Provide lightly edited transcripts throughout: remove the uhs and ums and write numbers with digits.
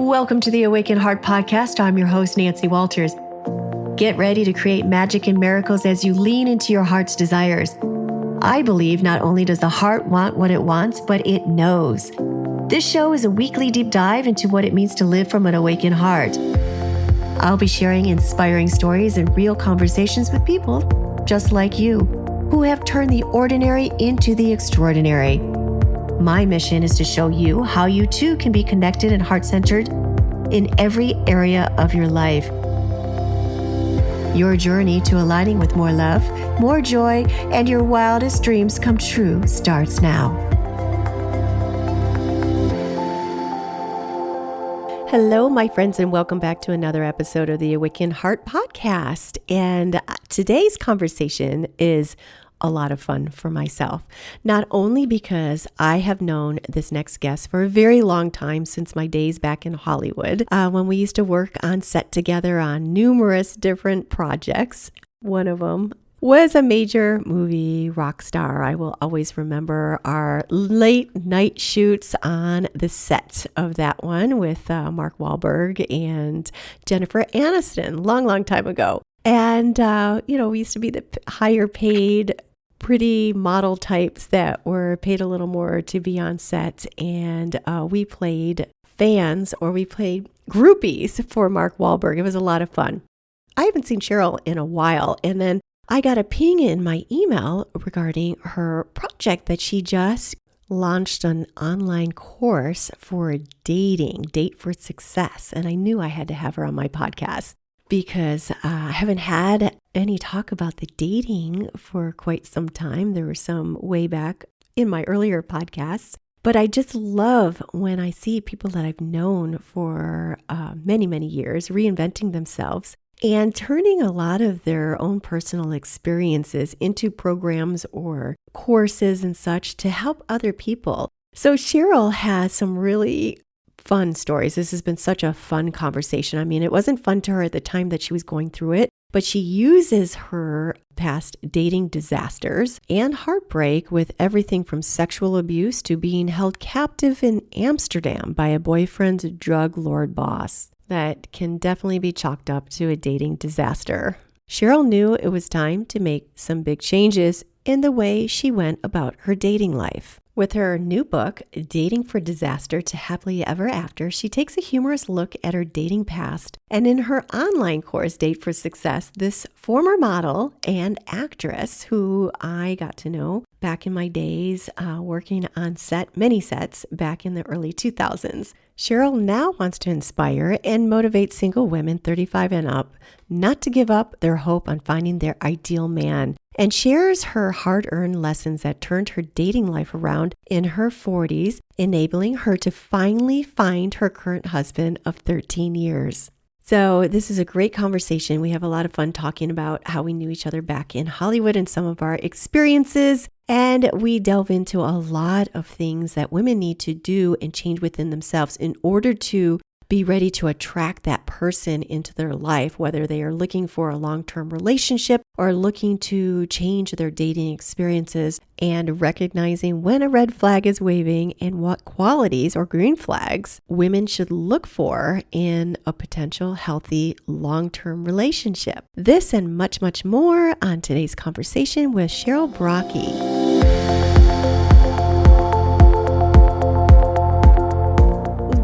Welcome to the Awaken Heart Podcast. I'm your host, Nancy Walters. Get ready to create magic and miracles as you lean into your heart's desires. I believe not only does the heart want what it wants, but it knows. This show is a weekly deep dive into what it means to live from an awakened heart. I'll be sharing inspiring stories and real conversations with people just like you, who have turned the ordinary into the extraordinary. My mission is to show you how you too can be connected and heart-centered in every area of your life. Your journey to aligning with more love, more joy, and your wildest dreams come true starts now. Hello, my friends, and welcome back to another episode of the Awaken Heart Podcast. And today's conversation is a lot of fun for myself, not only because I have known this next guest for a very long time, since my days back in Hollywood, when we used to work on set together on numerous different projects. One of them was a major movie rock star. I will always remember our late night shoots on the set of that one with Mark Wahlberg and Jennifer Aniston, long time ago. And, we used to be the higher paid pretty model types that were paid a little more to be on set. And we played fans, or we played groupies for Mark Wahlberg. It was a lot of fun. I haven't seen Cheryl in a while. And then I got a ping in my email regarding her project that she just launched an online course for dating, Date for Success. And I knew I had to have her on my podcast, because I haven't had any talk about the dating for quite some time. There were some way back in my earlier podcasts, but I just love when I see people that I've known for many years reinventing themselves and turning a lot of their own personal experiences into programs or courses and such to help other people. So Cheryl has some really fun stories. This has been such a fun conversation. I mean, it wasn't fun to her at the time that she was going through it, but she uses her past dating disasters and heartbreak with everything from sexual abuse to being held captive in Amsterdam by a boyfriend's drug lord boss. That can definitely be chalked up to a dating disaster. Cheryl knew it was time to make some big changes in the way she went about her dating life. With her new book, Dating for Disaster to Happily Ever After, she takes a humorous look at her dating past. And in her online course, Date for Success, this former model and actress who I got to know back in my days working on many sets back in the early 2000s. Cheryl now wants to inspire and motivate single women 35 and up not to give up their hope on finding their ideal man, and shares her hard-earned lessons that turned her dating life around in her 40s, enabling her to finally find her current husband of 13 years. So this is a great conversation. We have a lot of fun talking about how we knew each other back in Hollywood and some of our experiences. And we delve into a lot of things that women need to do and change within themselves in order to be ready to attract that person into their life, whether they are looking for a long-term relationship or looking to change their dating experiences, and recognizing when a red flag is waving and what qualities or green flags women should look for in a potential healthy long-term relationship. This and much more on today's conversation with Cheryl Brockie.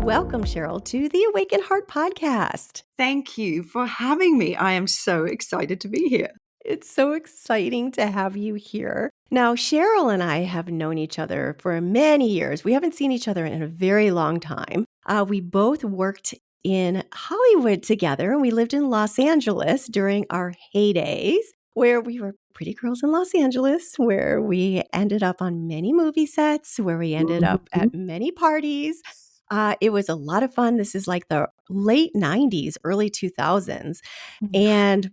Welcome, Cheryl, to the Awaken Heart Podcast. Thank you for having me. I am so excited to be here. It's so exciting to have you here. Now, Cheryl and I have known each other for many years. We haven't seen each other in a very long time. We both worked in Hollywood together, and we lived in Los Angeles during our heydays, where we were pretty girls in Los Angeles, where we ended up on many movie sets, where we ended up at many parties. It was a lot of fun. This is like the late 90s, early 2000s. And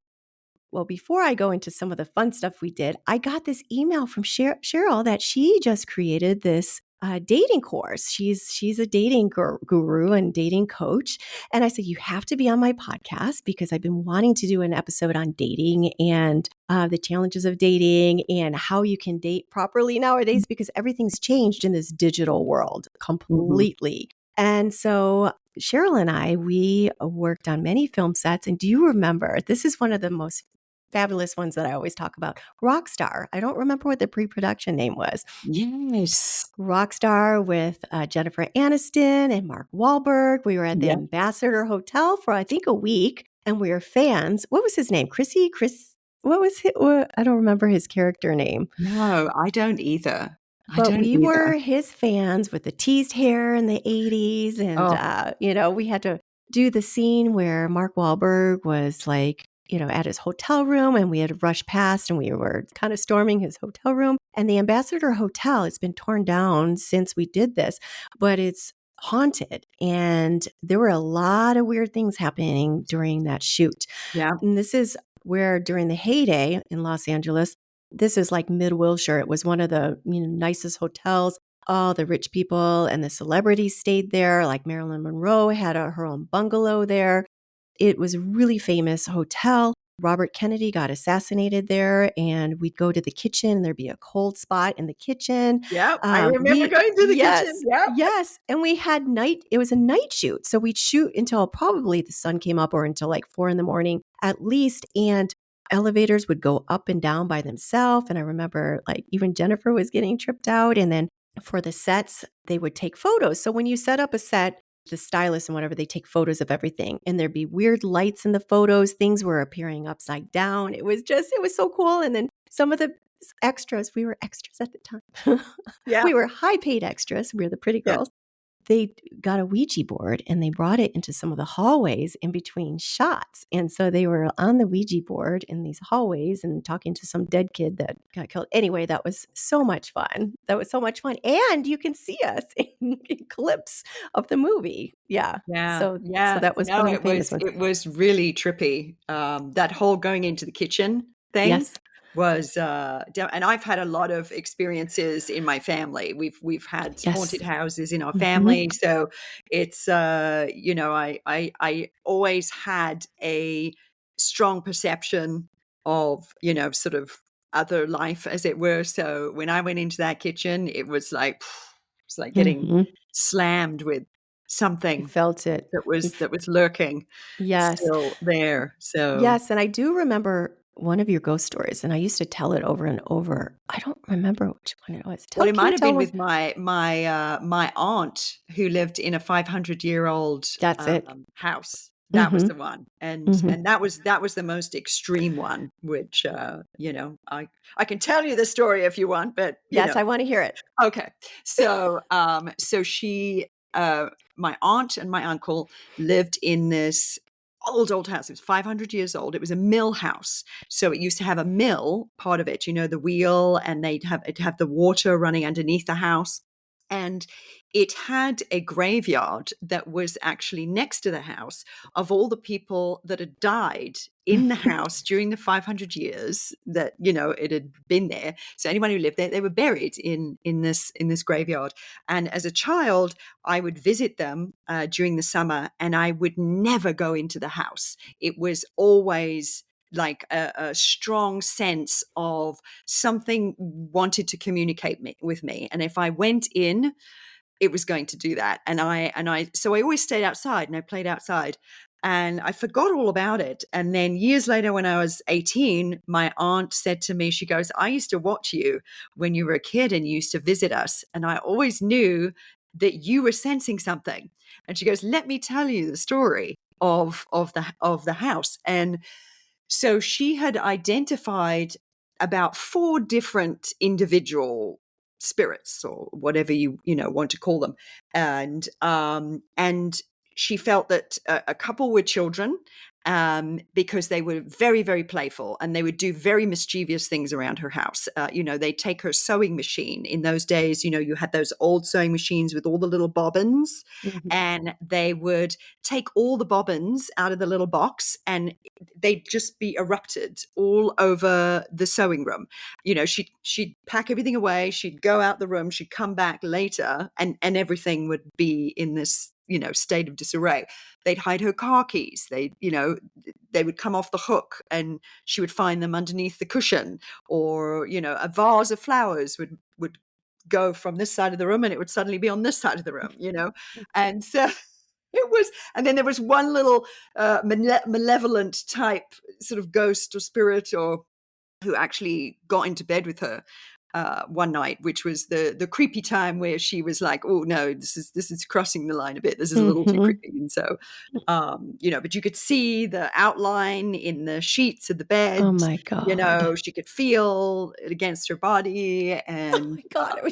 well, before I go into some of the fun stuff we did, I got this email from Cheryl that she just created this dating course. She's a dating guru and dating coach. And I said, you have to be on my podcast, because I've been wanting to do an episode on dating and the challenges of dating and how you can date properly nowadays, because everything's changed in this digital world completely. And so Cheryl and I, we worked on many film sets. And do you remember, this is one of the most fabulous ones that I always talk about, Rockstar. I don't remember what the pre-production name was. Yes. Rockstar with Jennifer Aniston and Mark Wahlberg. We were at the Yeah. Ambassador Hotel for, I think, a week, and we were fans. What was his name? Chris, what was his, I don't remember his character name. No, I don't either. I But don't we either. were his fans with the teased hair in the 80s. And, Oh, we had to do the scene where Mark Wahlberg was like, at his hotel room, and we had rushed past and we were kind of storming his hotel room. And the Ambassador Hotel, it's been torn down since we did this, but it's haunted. And there were a lot of weird things happening during that shoot. yeah. And this is where during the heyday in Los Angeles, this is like mid Wilshire. It was one of the nicest hotels. All the rich people and the celebrities stayed there. Like Marilyn Monroe had her own bungalow there. It was a really famous hotel. Robert Kennedy got assassinated there, and we'd go to the kitchen, and there'd be a cold spot in the kitchen. Yeah. I remember going to the kitchen. Yes, Yeah. yes. And we had it was a night shoot. So we'd shoot until probably the sun came up or until like 4 a.m. at least. And elevators would go up and down by themselves. And I remember like even Jennifer was getting tripped out. And then for the sets, they would take photos. So when you set up a set, the stylists and whatever, they take photos of everything. And there'd be weird lights in the photos. Things were appearing upside down. It was so cool. And then some of the extras, we were extras at the time. Yeah. We were high paid extras. We were the pretty Yeah. girls. They got a Ouija board and they brought it into some of the hallways in between shots. And so they were on the Ouija board in these hallways and talking to some dead kid that got killed. Anyway, that was so much fun. That was so much fun. And you can see us in clips of the movie. Yeah. Yeah. So Yeah. that was No, one of the famous ones. it was really trippy. That whole going into the kitchen thing Yes. was and I've had a lot of experiences in my family. We've had Yes. haunted houses in our Mm-hmm. family, so it's I always had a strong perception of sort of other life, as it were. So when I went into that kitchen, it was like getting Mm-hmm. slammed with You something felt it. that was lurking Yes. still there. So Yes, and I do remember one of your ghost stories, and I used to tell it over and over. I don't remember which one it was. well, it Can might you have tell been one? with my aunt who lived in a 500-year-old That's it. house. That was the Mhm, one, and mhm. that was the most extreme one. Which I can tell you the story if you want, but Yes, I wanna hear it. okay. So she my aunt and my uncle lived in this old house. It was 500 years old. It was a mill house. So it used to have a mill part of it, the wheel, and it'd have the water running underneath the house. And it had a graveyard that was actually next to the house of all the people that had died in the house during the 500 years that it had been there. So anyone who lived there, they were buried in this graveyard. And as a child, I would visit them during the summer, and I would never go into the house. It was always like a strong sense of something wanted to communicate with me, and if I went in, it was going to do that. So I always stayed outside and I played outside, and I forgot all about it. And then years later, when I was 18, my aunt said to me, she goes, "I used to watch you when you were a kid and you used to visit us. And I always knew that you were sensing something." And she goes, "Let me tell you the story of the house." And so she had identified about four different individual spirits, or whatever you want to call them, and she felt that a couple were children, because they were very, very playful, and they would do very mischievous things around her house. They'd take her sewing machine. In those days, you had those old sewing machines with all the little bobbins, Mhm. and they would take all the bobbins out of the little box, and they'd just be erupted all over the sewing room. She'd pack everything away, she'd go out the room, she'd come back later, and everything would be in this state of disarray. They'd hide her car keys. They would come off the hook, and she would find them underneath the cushion, or a vase of flowers would go from this side of the room and it would suddenly be on this side of the room, and so it was. And then there was one little malevolent type sort of ghost or spirit or who actually got into bed with her one night, which was the creepy time where she was like, "Oh no, this is crossing the line a bit. This is a little too Mm-hmm. creepy." And so, but you could see the outline in the sheets of the Oh bed. my God. She could feel it against her body, Oh and my God. I'm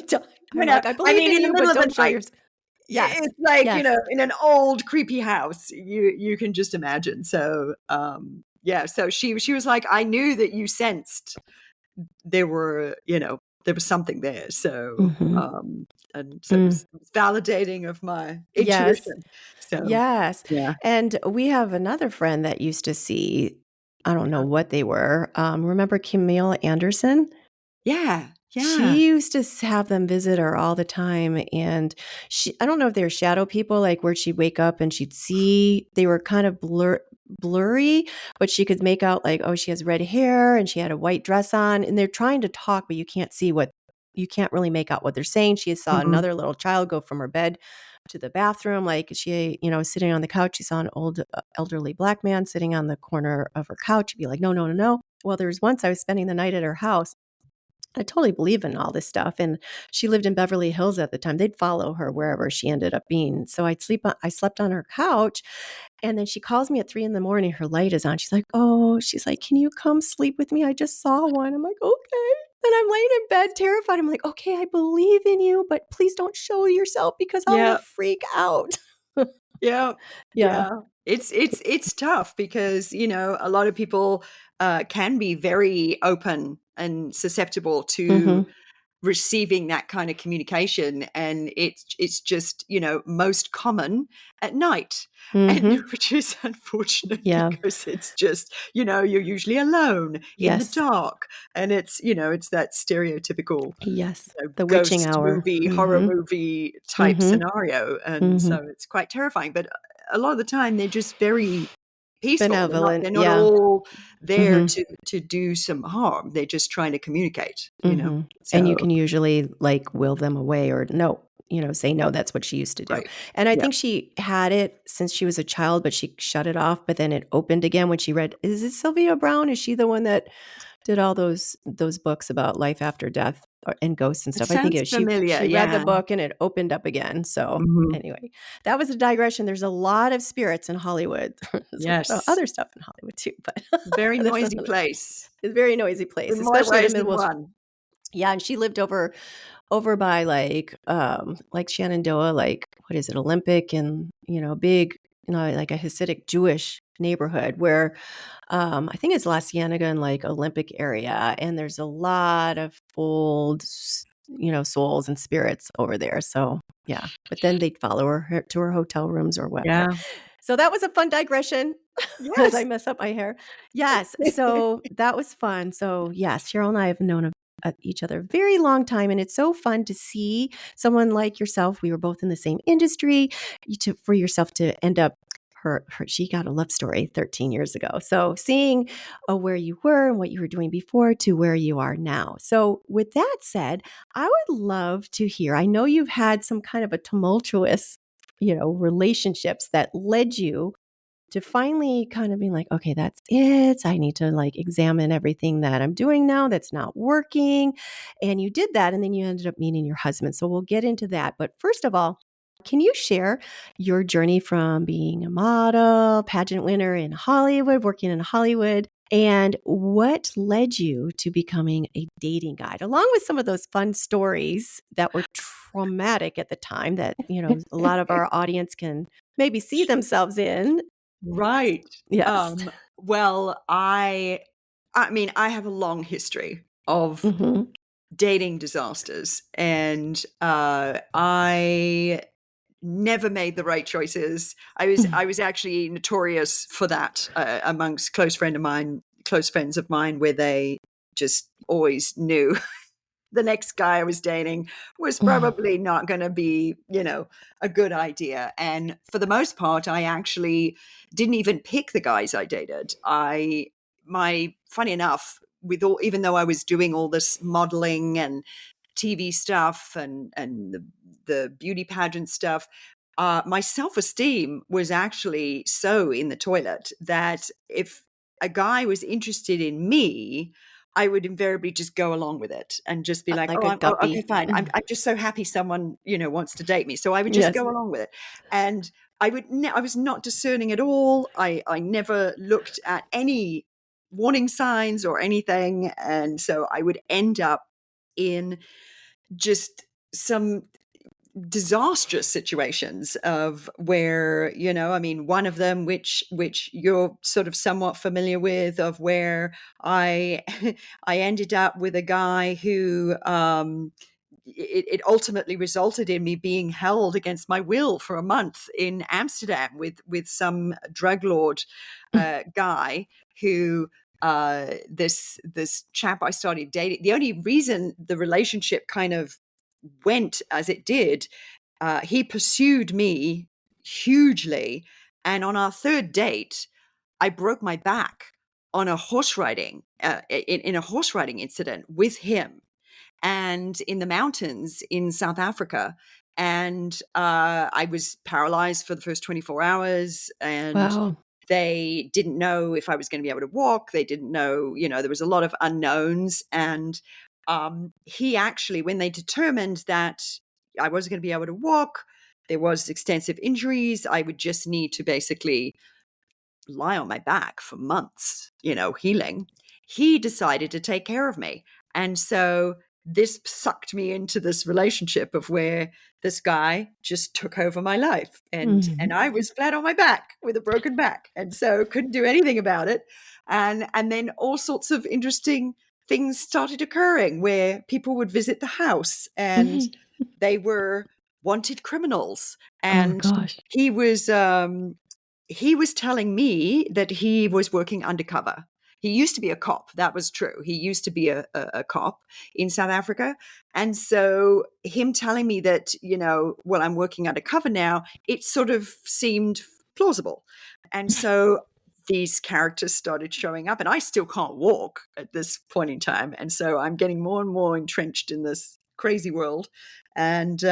like, I I believe mean, in in the you, middle but of the don't show night, your. Yes. it's like, Yes. in an old creepy house, you can just imagine. So, so she was like, I knew that you sensed there was something there. So, Mm-hmm. and so it was validating of my Yes. intuition. So, Yes. yeah. And we have another friend that used to see, I don't know what they were. Remember Camille Anderson? Yeah. Yeah. She used to have them visit her all the time. And I don't know if they were shadow people, like where she'd wake up and she'd see, they were kind of blurry, but she could make out like, oh, she has red hair and she had a white dress on. And they're trying to talk, but you can't really make out what they're saying. She saw Mhm. another little child go from her bed to the bathroom. Like she, sitting on the couch, she saw an old elderly black man sitting on the corner of her couch. She'd be like, no, no, no, no. Well, there was once I was spending the night at her house. I totally believe in all this stuff. And she lived in Beverly Hills at the time. They'd follow her wherever she ended up being. So I slept on her couch. And then she calls me at 3 a.m. Her light is on. She's like, can you come sleep with me? I just saw one. I'm like, okay. Then I'm laying in bed terrified. I'm like, okay, I believe in you, but please don't show yourself because I'm going Yeah. to freak out. Yeah. Yeah. Yeah. It's tough because, a lot of people can be very open and susceptible to Mm-hmm. receiving that kind of communication, and it's just most common at night, and Mm-hmm. which is unfortunate Yeah. because it's just you're usually alone in the Yes. dark, and it's that stereotypical Yes. The witching ghost hour. movie, horror Mm-hmm. movie type Mm-hmm. scenario, and Mm-hmm. so it's quite terrifying. But a lot of the time, they're just very peaceful. Benevolent. They're not Yeah. all there Mm-hmm. to do some harm. They're just trying to communicate. Mhm. And you So can usually, like, will them away or no, say no, that's what she used to do. right. And I Yeah. think she had it since she was a child, but she shut it off, but then it opened again when she read, is it Sylvia Browne? Is she the one that did all those books about life after death and ghosts and It stuff? I think sounds it was familiar, she read the yeah. book and it opened up again. So, Mhm. anyway, that was a digression. There's a lot of spirits in Hollywood. There's a lot of Yes. other stuff in Hollywood too, but Very that's noisy another place it's a very noisy place, in more especially the ways than Midwest. one. Yeah, and she lived over by like Shenandoah, like what is it, Olympic and big, like a Hasidic Jewish neighborhood where I think it's La Cienega and like Olympic area, and there's a lot of old souls and spirits over there. So yeah, but then they'd follow her to her hotel rooms or whatever. Yeah. So that was a fun digression as I Yes. mess up my hair. Yes. So that was fun. So yes, Cheryl and I have known each other a very long time. And it's so fun to see someone like yourself. We were both in the same industry for yourself to end up she got a love story 13 years ago. So seeing where you were and what you were doing before to where you are now. So with that said, I would love to hear, I know you've had some kind of a tumultuous relationships that led you to finally kind of being like, okay, that's it. I need to like examine everything that I'm doing now that's not working. And you did that. And then you ended up meeting your husband. So we'll get into that. But first of all, can you share your journey from being a model, pageant winner in Hollywood, working in Hollywood, and what led you to becoming a dating guide, along with some of those fun stories that were traumatic at the time that, a lot of our audience can maybe see themselves in. Right. Yes. Well, I mean, I have a long history of Mhm. dating disasters, and I never made the right choices. I was actually notorious for that amongst close friends of mine, where they just always knew the next guy I was dating was probably not going to be, a good idea. And for the most part, I actually didn't even pick the guys I dated. Funny enough, even though I was doing all this modeling and TV stuff and the beauty pageant stuff, my self-esteem was actually so in the toilet that if a guy was interested in me, I would invariably just go along with it and just be like, Like "Oh, a okay, guppy. fine. I'm just so happy someone, wants to date me." So I would just Yes. go along with it. And I was not discerning at all. I never looked at any warning signs or anything. And so I would end up in just some disastrous situations of where, I mean, one of them which you're sort of somewhat familiar with, of where I I ended up with a guy who it ultimately resulted in me being held against my will for a month in Amsterdam with some drug lord guy who this chap I started dating. The only reason the relationship kind of went as it did, he pursued me hugely, and on our third date, I broke my back on a horse riding in a horse riding incident with him, and in the mountains in South Africa. And I was paralyzed for the first 24 hours, and Wow. they didn't know if I was going to be able to walk. They didn't know, there was a lot of unknowns. And he actually, when they determined that I wasn't going to be able to walk, there was extensive injuries, I would just need to basically lie on my back for months, healing. He decided to take care of me. And so this sucked me into this relationship of where this guy just took over my life, and I was flat on my back with a broken back, and so couldn't do anything about it. And then all sorts of interesting things started occurring where people would visit the house, and they were wanted criminals. Oh And gosh. he was he was telling me that he was working undercover. He used to be a cop. That was true. He used to be a cop in South Africa. And so him telling me that, well, I'm working undercover now, it sort of seemed plausible. And so these characters started showing up, and I still can't walk at this point in time. And so I'm getting more and more entrenched in this crazy world. And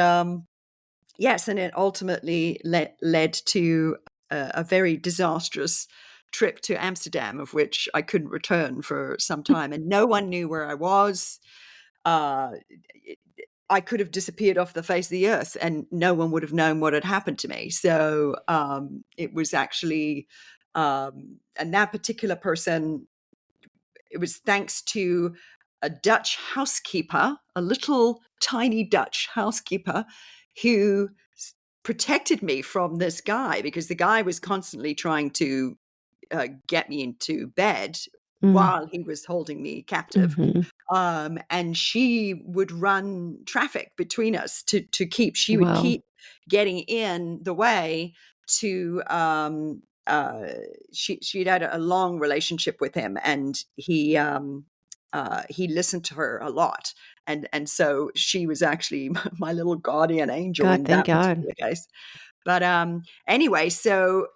yes, and it ultimately led to a very disastrous trip to Amsterdam, of which I couldn't return for some time, and no one knew where I was. Uh, I could have disappeared off the face of the earth, and no one would have known what had happened to me. So it was actually, and that particular person, it was thanks to a Dutch housekeeper, a little tiny Dutch housekeeper, who protected me from this guy, because the guy was constantly trying to get me into bed Mm. while he was holding me captive. Mhm. And she would run traffic between us to keep, she would Wow. keep getting in the way to, she'd had a long relationship with him, and he listened to her a lot. And so she was actually my little guardian angel God, in thank that God. particular case. But anyway, so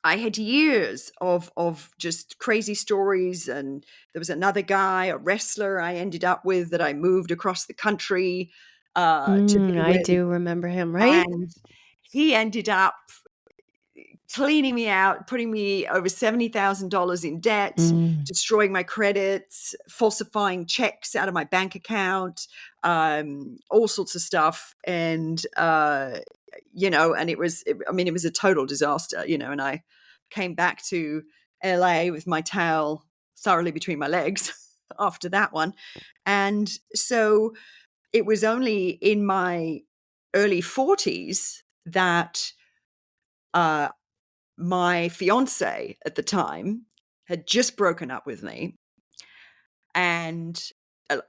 I had years of just crazy stories, and there was another guy, a wrestler, I ended up with, that I moved across the country to be I with, do remember him, right? and he ended up cleaning me out, putting me over $70,000 in debt, Mm. destroying my credits, falsifying checks out of my bank account, all sorts of stuff. And, and it was a total disaster, and I came back to LA with my tail thoroughly between my legs after that one. And so it was only in my early 40s that, uh, my fiance at the time had just broken up with me, and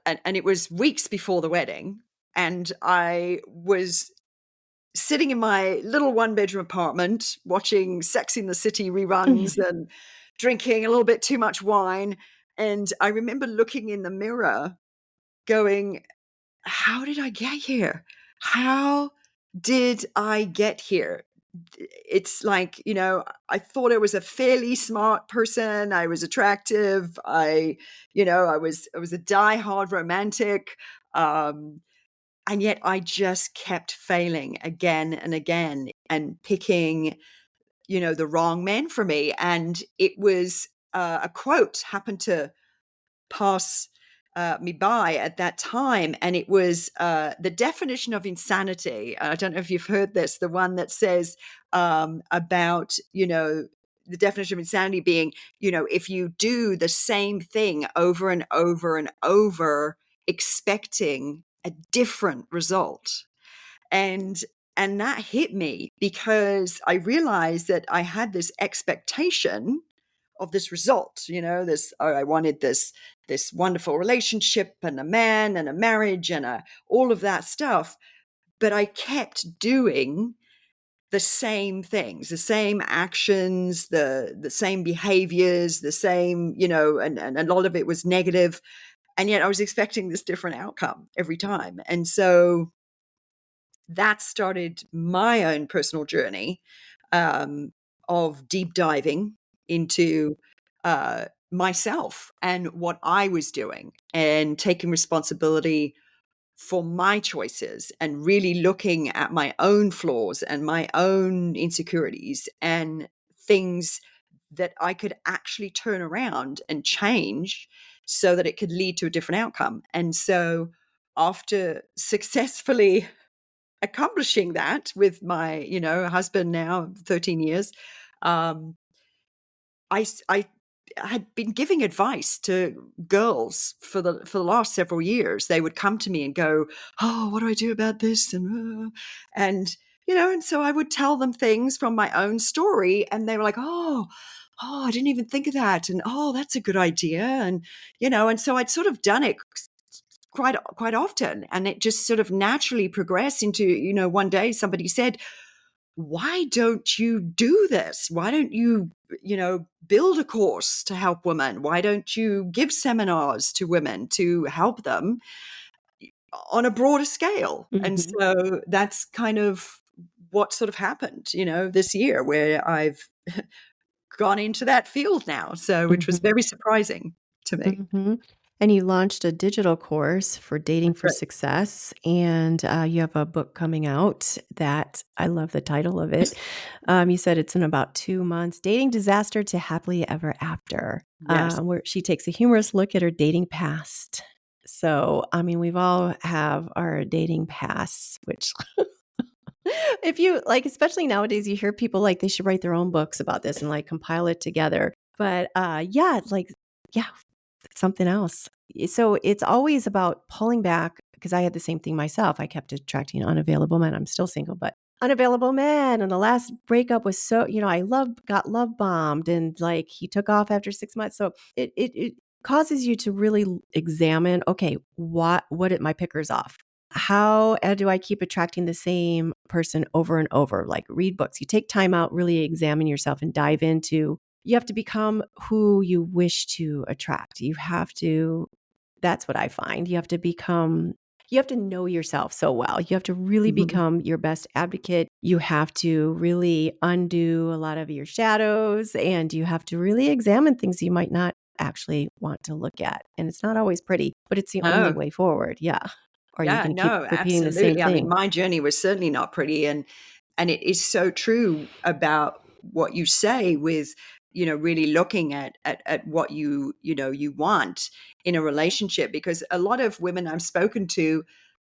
and it was weeks before the wedding, and I was sitting in my little one-bedroom apartment watching Sex in the City reruns and drinking a little bit too much wine. And I remember looking in the mirror going, how did I get here? How did I get here? it's like, I thought I was a fairly smart person. I was attractive. I was a diehard romantic. Um, and yet I just kept failing again and again and picking, the wrong men for me. And it was a quote happened to pass me by at that time. And it was the definition of insanity. I don't know if you've heard this, the one that says about, the definition of insanity being, if you do the same thing over and over and over, expecting a different result. And and that hit me because I realized that I had this expectation of this result, I wanted this wonderful relationship and a man and a marriage and all of that stuff, but I kept doing the same things, the same actions, the same behaviors, the same, and a lot of it was negative, and yet I was expecting this different outcome every time. And so that started my own personal journey, um, of deep diving into myself and what I was doing and taking responsibility for my choices and really looking at my own flaws and my own insecurities and things that I could actually turn around and change so that it could lead to a different outcome. And so after successfully accomplishing that with my, husband now 13 years, um, I had been giving advice to girls for the last several years. They would come to me and go, "Oh, what do I do about this?" And and so I would tell them things from my own story, and they were like, "Oh, I didn't even think of that," and "Oh, that's a good idea," and so I'd sort of done it quite often, and it just sort of naturally progressed into, one day somebody said, why don't you do this? Why don't you, build a course to help women? Why don't you give seminars to women to help them on a broader scale? And Mhm. so that's kind of what sort of happened, this year, where I've gone into that field now. So, which was Mhm. very surprising to me. Mhm. And you launched a digital course for dating That's for right. success, and you have a book coming out that I love the title of it. You said it's in about 2 months, Dating Disaster to Happily Ever After, Yes. where she takes a humorous look at her dating past. So, I mean, we've all have our dating pasts, which if you like, especially nowadays, you hear people like they should write their own books about this and like compile it together. But yeah, like, yeah, something else. So it's always about pulling back because I had the same thing myself. I kept attracting unavailable men. I'm still single, but unavailable men. And the last breakup was so, got love bombed and like he took off after 6 months. So it causes you to really examine, okay, what did my pickers off? How do I keep attracting the same person over and over? Like read books. You take time out, really examine yourself and dive into you have to become who you wish to attract. You have to that's what I find. You have to know yourself so well. You have to really Mhm. become your best advocate. You have to really undo a lot of your shadows and you have to really examine things you might not actually want to look at. And it's not always pretty, but it's the only No. way forward. Yeah. Or are you Yeah, going to keep no, repeating the same absolutely. I mean, thing? my journey was certainly not pretty, and it is so true about what you say with, really looking at what you want in a relationship, because a lot of women I've spoken to,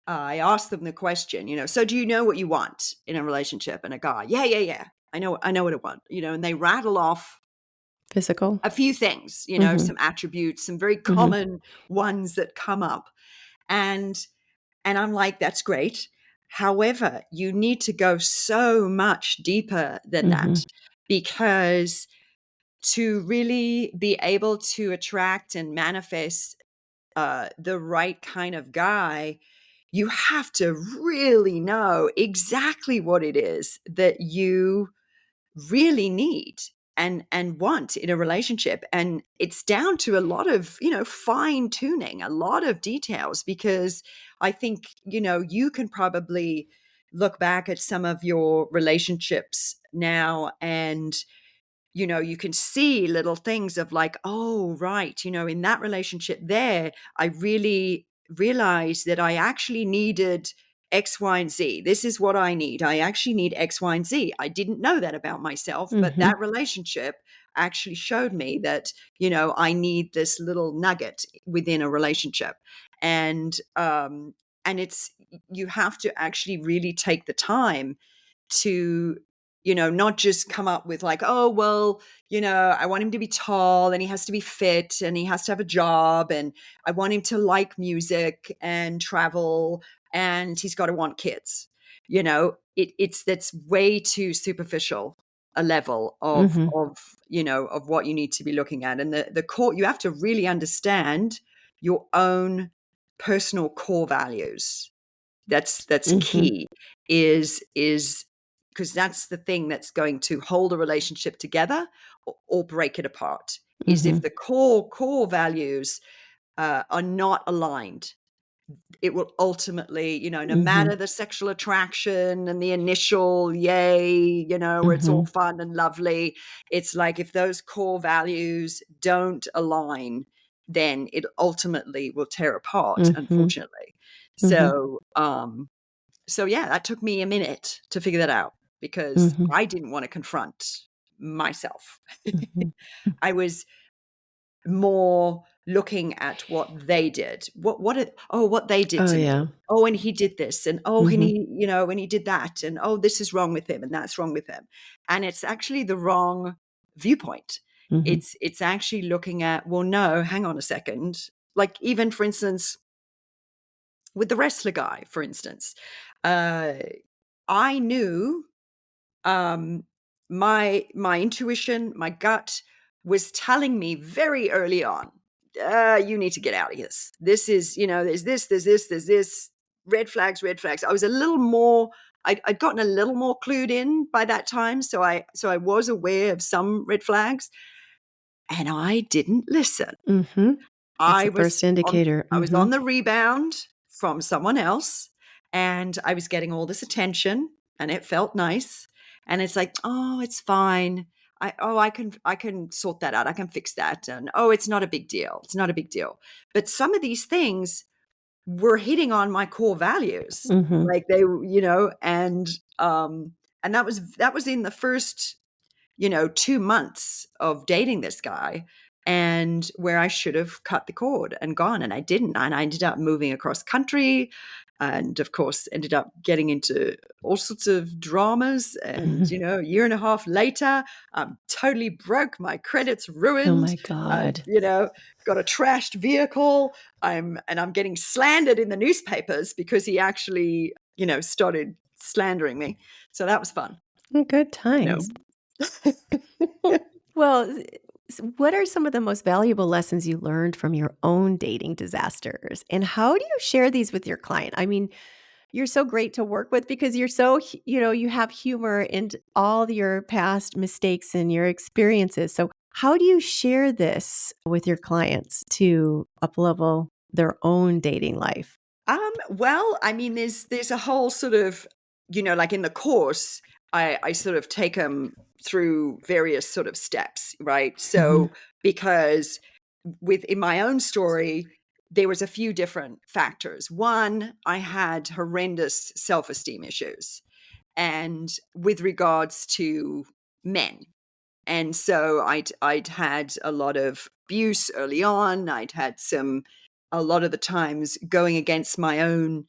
I ask them the question, so do you know what you want in a relationship? And a guy, yeah, yeah, yeah. I know what I want, and they rattle off Physical? a few things, Mhm. some attributes, some very Mhm. common ones that come up. And and I'm like, that's great. However, you need to go so much deeper than Mhm. that, because to really be able to attract and manifest the right kind of guy, you have to really know exactly what it is that you really need and want in a relationship. And it's down to a lot of, fine tuning, a lot of details, because I think, you can probably look back at some of your relationships now, and you can see little things of like, oh, right, in that relationship there, I really realized that I actually needed X, Y, and Z. This is what I need. I actually need X, Y, and Z. I didn't know that about myself, but Mm-hmm. that relationship actually showed me that, I need this little nugget within a relationship. And it's, you have to actually really take the time to not just come up with like, oh, well, I want him to be tall and he has to be fit and he has to have a job and I want him to like music and travel and he's got to want kids. It's that's way too superficial a level of Mm-hmm. of what you need to be looking at. And the core, you have to really understand your own personal core values. That's Mm-hmm. key, is because that's the thing that's going to hold a relationship together or break it apart. Is Mm-hmm. if the core values are not aligned, it will ultimately, no Mm-hmm. matter the sexual attraction and the initial yay, where it's all Mm-hmm. fun and lovely, it's like if those core values don't align, then it ultimately will tear apart, Mm-hmm. unfortunately. Mm-hmm. So yeah, that took me a minute to figure that out because Mm-hmm. I didn't want to confront myself. Mm-hmm. I was more looking at what they did. What they did Oh to me. yeah. Oh, and he did this, and oh, and Mm-hmm. and he did that, and oh, this is wrong with him, and that's wrong with him. And it's actually the wrong viewpoint. Mm-hmm. It's actually looking at, well, no, hang on a second. Like even for instance, with the wrestler guy, for instance, uh, I knew um, my intuition, my gut was telling me very early on, you need to get out of this. This is, there's this, red flags, red flags. I was a little more, I'd gotten a little more clued in by that time. So I was aware of some red flags and I didn't listen. Mm-hmm. That's I the first was on indicator. I was Mm-hmm. on the rebound from someone else, and I was getting all this attention, and it felt nice. And it's like, oh, it's fine. I can sort that out. I can fix that. And oh, it's not a big deal. It's not a big deal. But some of these things were hitting on my core values, Mm-hmm. like they, and that was in the first 2 months of dating this guy, and where I should have cut the cord and gone, and I didn't. And I ended up moving across country and, of course, ended up getting into all sorts of dramas. And, Mm-hmm. a year and a half later, I'm totally broke. My credit's Oh ruined. my I've, God. got a trashed vehicle. I'm getting slandered in the newspapers because he actually, started slandering me. So that was fun. Good You know, times. Well, what are some of the most valuable lessons you learned from your own dating disasters? And how do you share these with your client? I mean, you're so great to work with because you're so, you have humor in all your past mistakes and your experiences. So, how do you share this with your clients to uplevel their own dating life? Well, I mean, there's a whole sort of, like in the course, I sort of take them through various sort of steps, right? Hmm. So because in my own story, there was a few different factors. One, I had horrendous self-esteem issues, and with regards to men. And so I'd had a lot of abuse early on. I'd had a lot of the times going against my own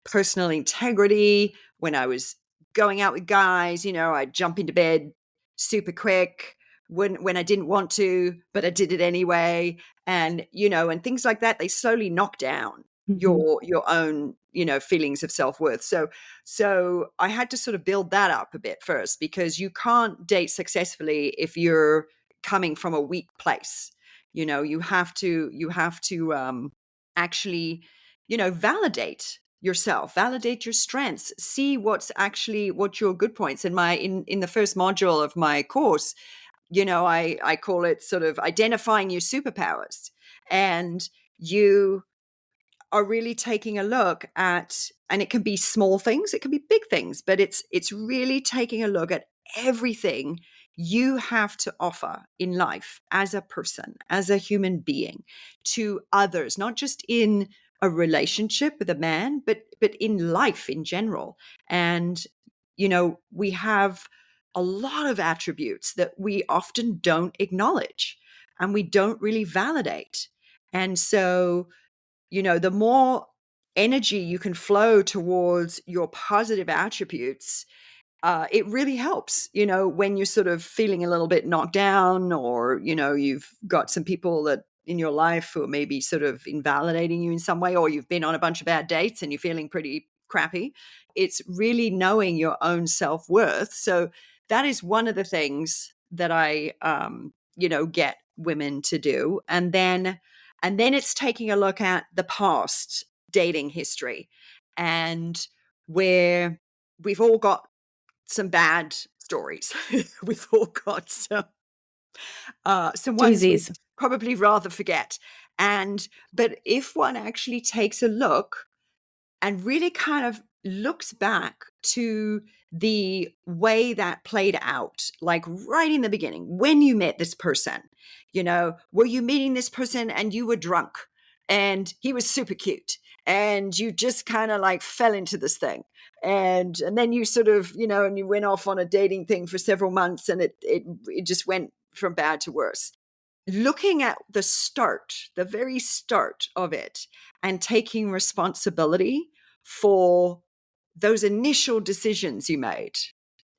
personal integrity when I was going out with guys. I'd jump into bed super quick when I didn't want to, but I did it anyway. And and things like that, they slowly knock down Hmm. your own feelings of self-worth. So I had to sort of build that up a bit first, because you can't date successfully if you're coming from a weak place. You have to actually validate yourself, validate your strengths, see what your good points. In the first module of my course, I call it sort of identifying your superpowers. And you are really taking a look at, and it can be small things, it can be big things, but it's really taking a look at everything you have to offer in life as a person, as a human being, to others, not just in a relationship with a man, but in life in general. And we have a lot of attributes that we often don't acknowledge and we don't really validate. And so, the more energy you can flow towards your positive attributes, it really helps, when you're sort of feeling a little bit knocked down, or, you've got some people that in your life who are maybe sort of invalidating you in some way, or you've been on a bunch of bad dates and you're feeling pretty crappy. It's really knowing your own self-worth. So that is one of the things that I, get women to do. And then it's taking a look at the past dating history, and where we've all got some bad stories. We've all got some ones we'd Doozies. probably rather forget. But if one actually takes a look and really kind of looks back to the way that played out, like right in the beginning, when you met this person, were you meeting this person and you were drunk and he was super cute and you just kind of like fell into this thing, and then you sort of, and you went off on a dating thing for several months, and it just went from bad to worse. Looking at the very start of it, and taking responsibility for those initial decisions you made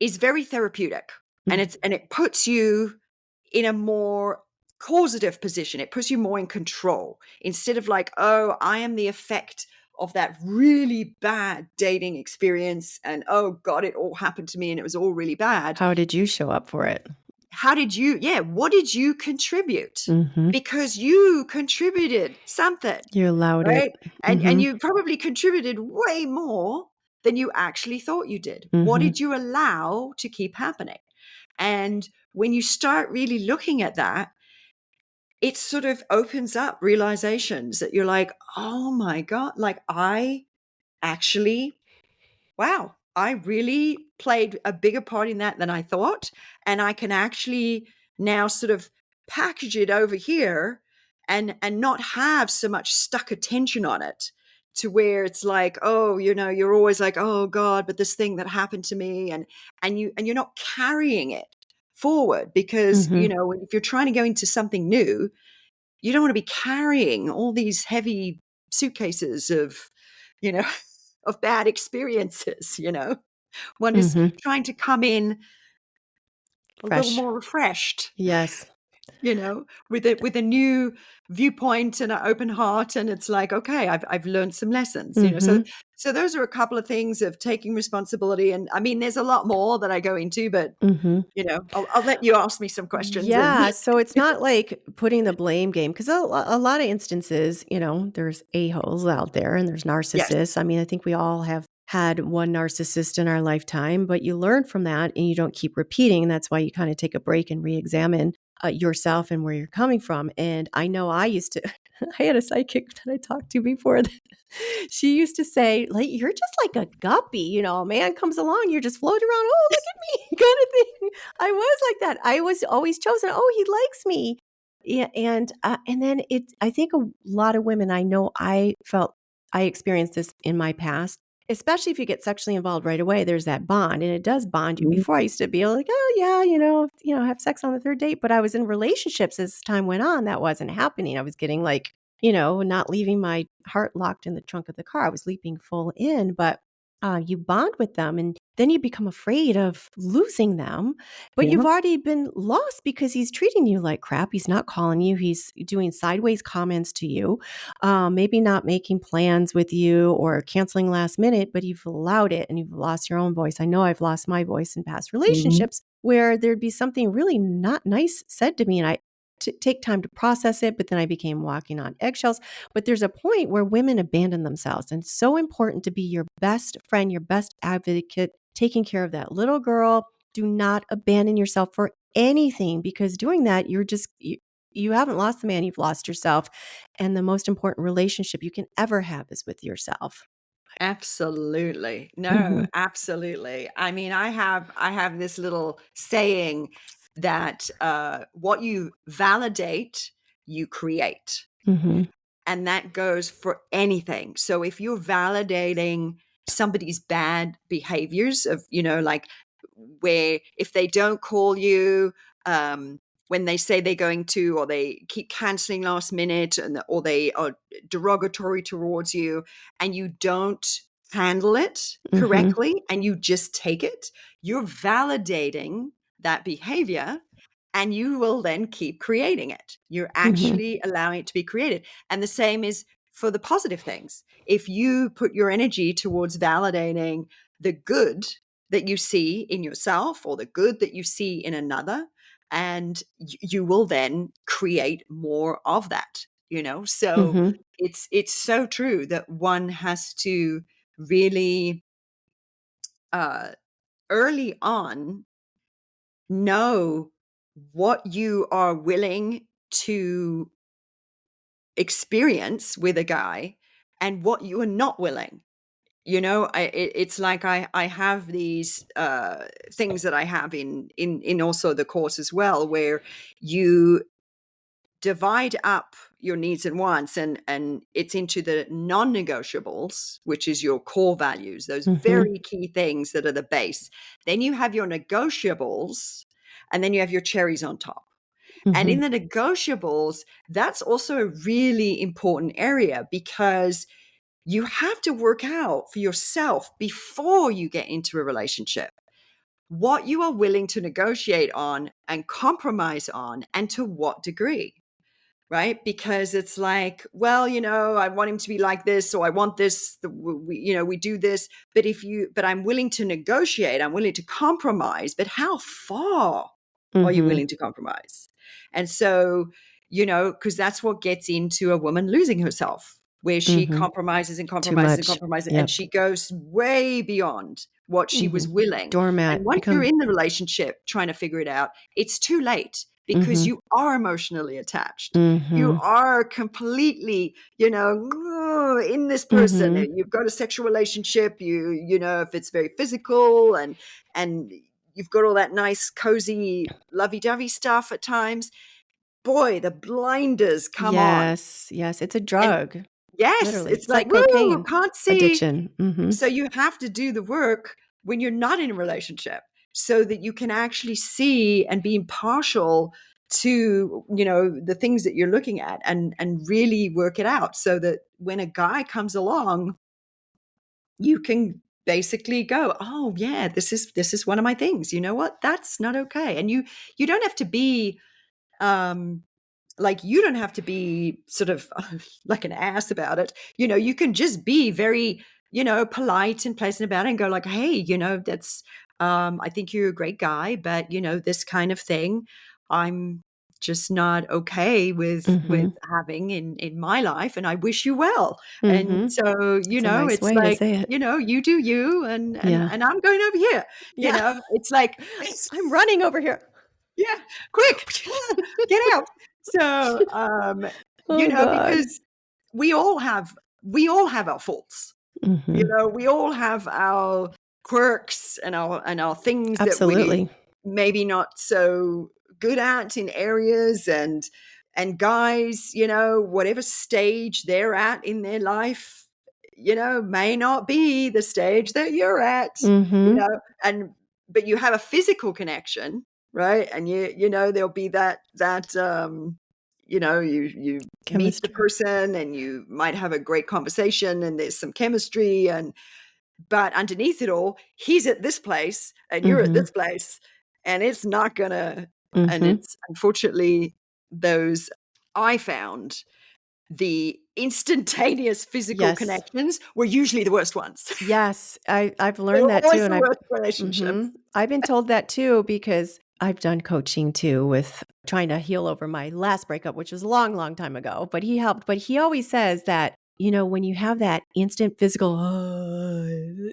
is very therapeutic. And it puts you in a more causative position. It puts you more in control, instead of like, oh, I am the effect of that really bad dating experience, and oh God, it all happened to me and it was all really bad. How did you show up for it? What did you contribute? Mm-hmm. Because you contributed something, You allowed it. right? And Mm-hmm. you probably contributed way more than you actually thought you did. What Mm-hmm. did you allow to keep happening? And when you start really looking at that, it sort of opens up realizations that you're like, oh my God, like I actually, wow, I really played a bigger part in that than I thought. And I can actually now sort of package it over here, and not have so much stuck attention on it, to where it's like, oh, you're always like, oh God, but this thing that happened to me, and you're not carrying it forward, because, Mm-hmm. if you're trying to go into something new, you don't want to be carrying all these heavy suitcases of, you know, of bad experiences. One is Mm-hmm. trying to come in a little Fresh. more refreshed, Yes. with a new viewpoint and an open heart. And it's like, okay, I've learned some lessons. So Mm-hmm. so those are a couple of things of taking responsibility. And I mean, there's a lot more that I go into, but Mm-hmm. I'll let you ask me some questions. And Yeah, so it's not like putting the blame game, because a lot of instances, there's a-holes out there and there's yes, narcissists. I mean, I think we all have had one narcissist in our lifetime, but you learn from that and you don't keep repeating. And that's why you kind of take a break and re-examine yourself and where you're coming from. And I know I used to, I had a psychic that I talked to before that she used to say, like, you're just like a guppy, a man comes along, you're just floating around, oh, look at me, kind of thing. I was like that. I was always chosen. Oh, he likes me. Yeah, and then I think a lot of women, I know I felt I experienced this in my past, especially if you get sexually involved right away. There's that bond, and it does bond you. Mhm. Before I used to be like, oh yeah, have sex on the third date, but I was in relationships as time went on. That wasn't happening. I was getting like, not leaving my heart locked in the trunk of the car. I was leaping full in, but you bond with them, and then you become afraid of losing them, but Yeah. you've already been lost because he's treating you like crap. He's not calling you. He's doing sideways comments to you, maybe not making plans with you or canceling last minute, but you've allowed it and you've lost your own voice. I know I've lost my voice in past Mhm. relationships where there'd be something really not nice said to me, and I take time to process it, but then I became walking on eggshells. But there's a point where women abandon themselves, and it's so important to be your best friend, your best advocate, taking care of that little girl. Do not abandon yourself for anything, because doing that, you haven't lost the man, you've lost yourself. And the most important relationship you can ever have is with yourself. Absolutely. No, Mhm. absolutely. I mean, I have this little saying that what you validate, you create. Mhm. And that goes for anything. So if you're validating somebody's bad behaviors of, like where if they don't call you, when they say they're going to, or they keep canceling last minute, or they are derogatory towards you, and you don't handle it Mhm. correctly and you just take it, you're validating that behavior, and you will then keep creating it. You're Mhm. actually allowing it to be created. And the same is for the positive things. If you put your energy towards validating the good that you see in yourself or the good that you see in another, and you will then create more of that, so Mhm. it's so true that one has to really uh early on know what you are willing to experience with a guy and what you are not willing. It's like I have these things that I have in also the course as well, where you divide up your needs and wants, and it's into the non-negotiables, which is your core values, those Mhm. very key things that are the base. Then you have your negotiables, and then you have your cherries on top. And in Mhm. the negotiables, that's also a really important area, because you have to work out for yourself before you get into a relationship what you are willing to negotiate on and compromise on, and to what degree. Right? Because it's like, well, I want him to be like this, so I want this, we do this. But I'm willing to negotiate, I'm willing to compromise, but how far are you Mhm. willing to compromise? And so, because that's what gets into a woman losing herself, where she Mhm. compromises and Too compromises and much. compromises, and Yep. she goes way beyond what she was Mhm. willing. And Doormat. once you're Become in the relationship trying to figure it out, it's too late, because Mhm. you are emotionally attached. You Mhm. are completely, in this person. Mhm. And you've got a sexual relationship, if it's very physical, and you've got all that nice, cozy, lovey-dovey stuff at times, boy, the blinders come on. Yes. Yes. It's a And drug. yes, Literally. it's It's like, like woo, cocaine can't see. addiction. Mhm. So you have to do the work when you're not in a relationship, so that you can actually see and be impartial to, the things that you're looking at, and really work it out, so that when a guy comes along, you can basically go, oh yeah, this is one of my things. You know what? That's not okay. And you don't have to be um like, you don't have to be sort of like an ass about it. You can just be very, polite and pleasant about it, and go like, hey, that's I think you're a great guy, but this kind of thing, I'm just not okay with Mhm. having in my life, and I wish you well. And Mhm. so, It's a nice it's way to like, say it. you do you, and Yeah. I'm going over here. Yeah. It's like, I'm running over here. yeah, quick, get out. So, Oh God. because we all have we all have our faults. Mhm. We all have our quirks, and our things that we Absolutely. maybe not so good at in areas, and guys, whatever stage they're at in their life, may not be the stage that you're at, you Mhm. know, and but you have a physical connection, right? And there'll be you meet the Chemistry. person, and you might have a great conversation, and there's some chemistry, but underneath it all, he's at this place and you're at Mhm. this place, and it's not gonna and Mhm. it's unfortunately those I found the instantaneous physical Yes. connections were usually the worst ones. Yes. I've They learned were that too, always and the I've worst relationships. mhm. I've been told that too because I've done coaching too with trying to heal over my last breakup, which was a long, long time ago, but he helped. But he always says that when you have that instant physical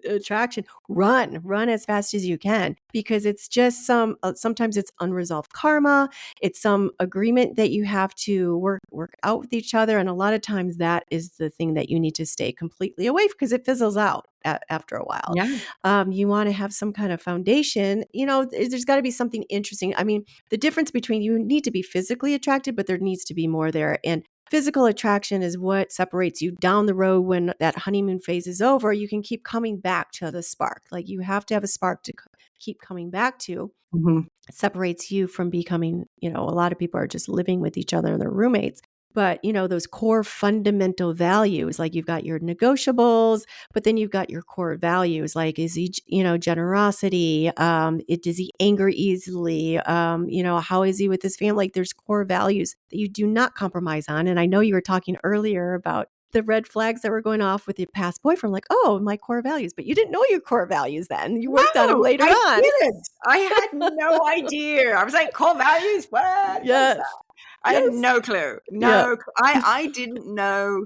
attraction, run as fast as you can, because it's just sometimes it's unresolved karma. It's some agreement that you have to work out with each other. And a lot of times that is the thing that you need to stay completely away because it fizzles out after a while. Yeah. You want to have some kind of foundation. There's got to be something interesting. I mean, the difference between you need to be physically attracted, but there needs to be more there. And physical attraction is what separates you down the road. When that honeymoon phase is over, you can keep coming back to the spark. Like, you have to have a spark to keep coming back to. Mm-hmm. It separates you from becoming, a lot of people are just living with each other and their roommates. But, those core fundamental values, like you've got your negotiables, but then you've got your core values, like, is he, generosity? Does he anger easily? How is he with his family? Like, there's core values that you do not compromise on. And I know you were talking earlier about the red flags that were going off with your past boyfriend, like, oh, my core values, but you didn't know your core values then. You worked on them No, later I on. didn't. I had no idea. I was like, core values? What is that? Yes. I had Yes. no clue. Yeah. I didn't know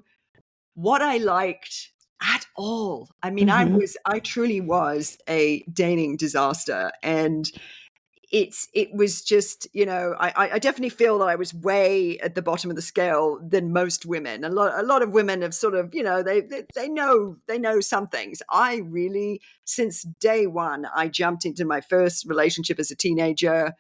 what I liked at all. I mean, Mm-hmm. I truly was a dating disaster. And it was just, I definitely feel that I was way at the bottom of the scale than most women. A lot of women have sort of, they know some things. I really, since day one, I jumped into my first relationship as a teenager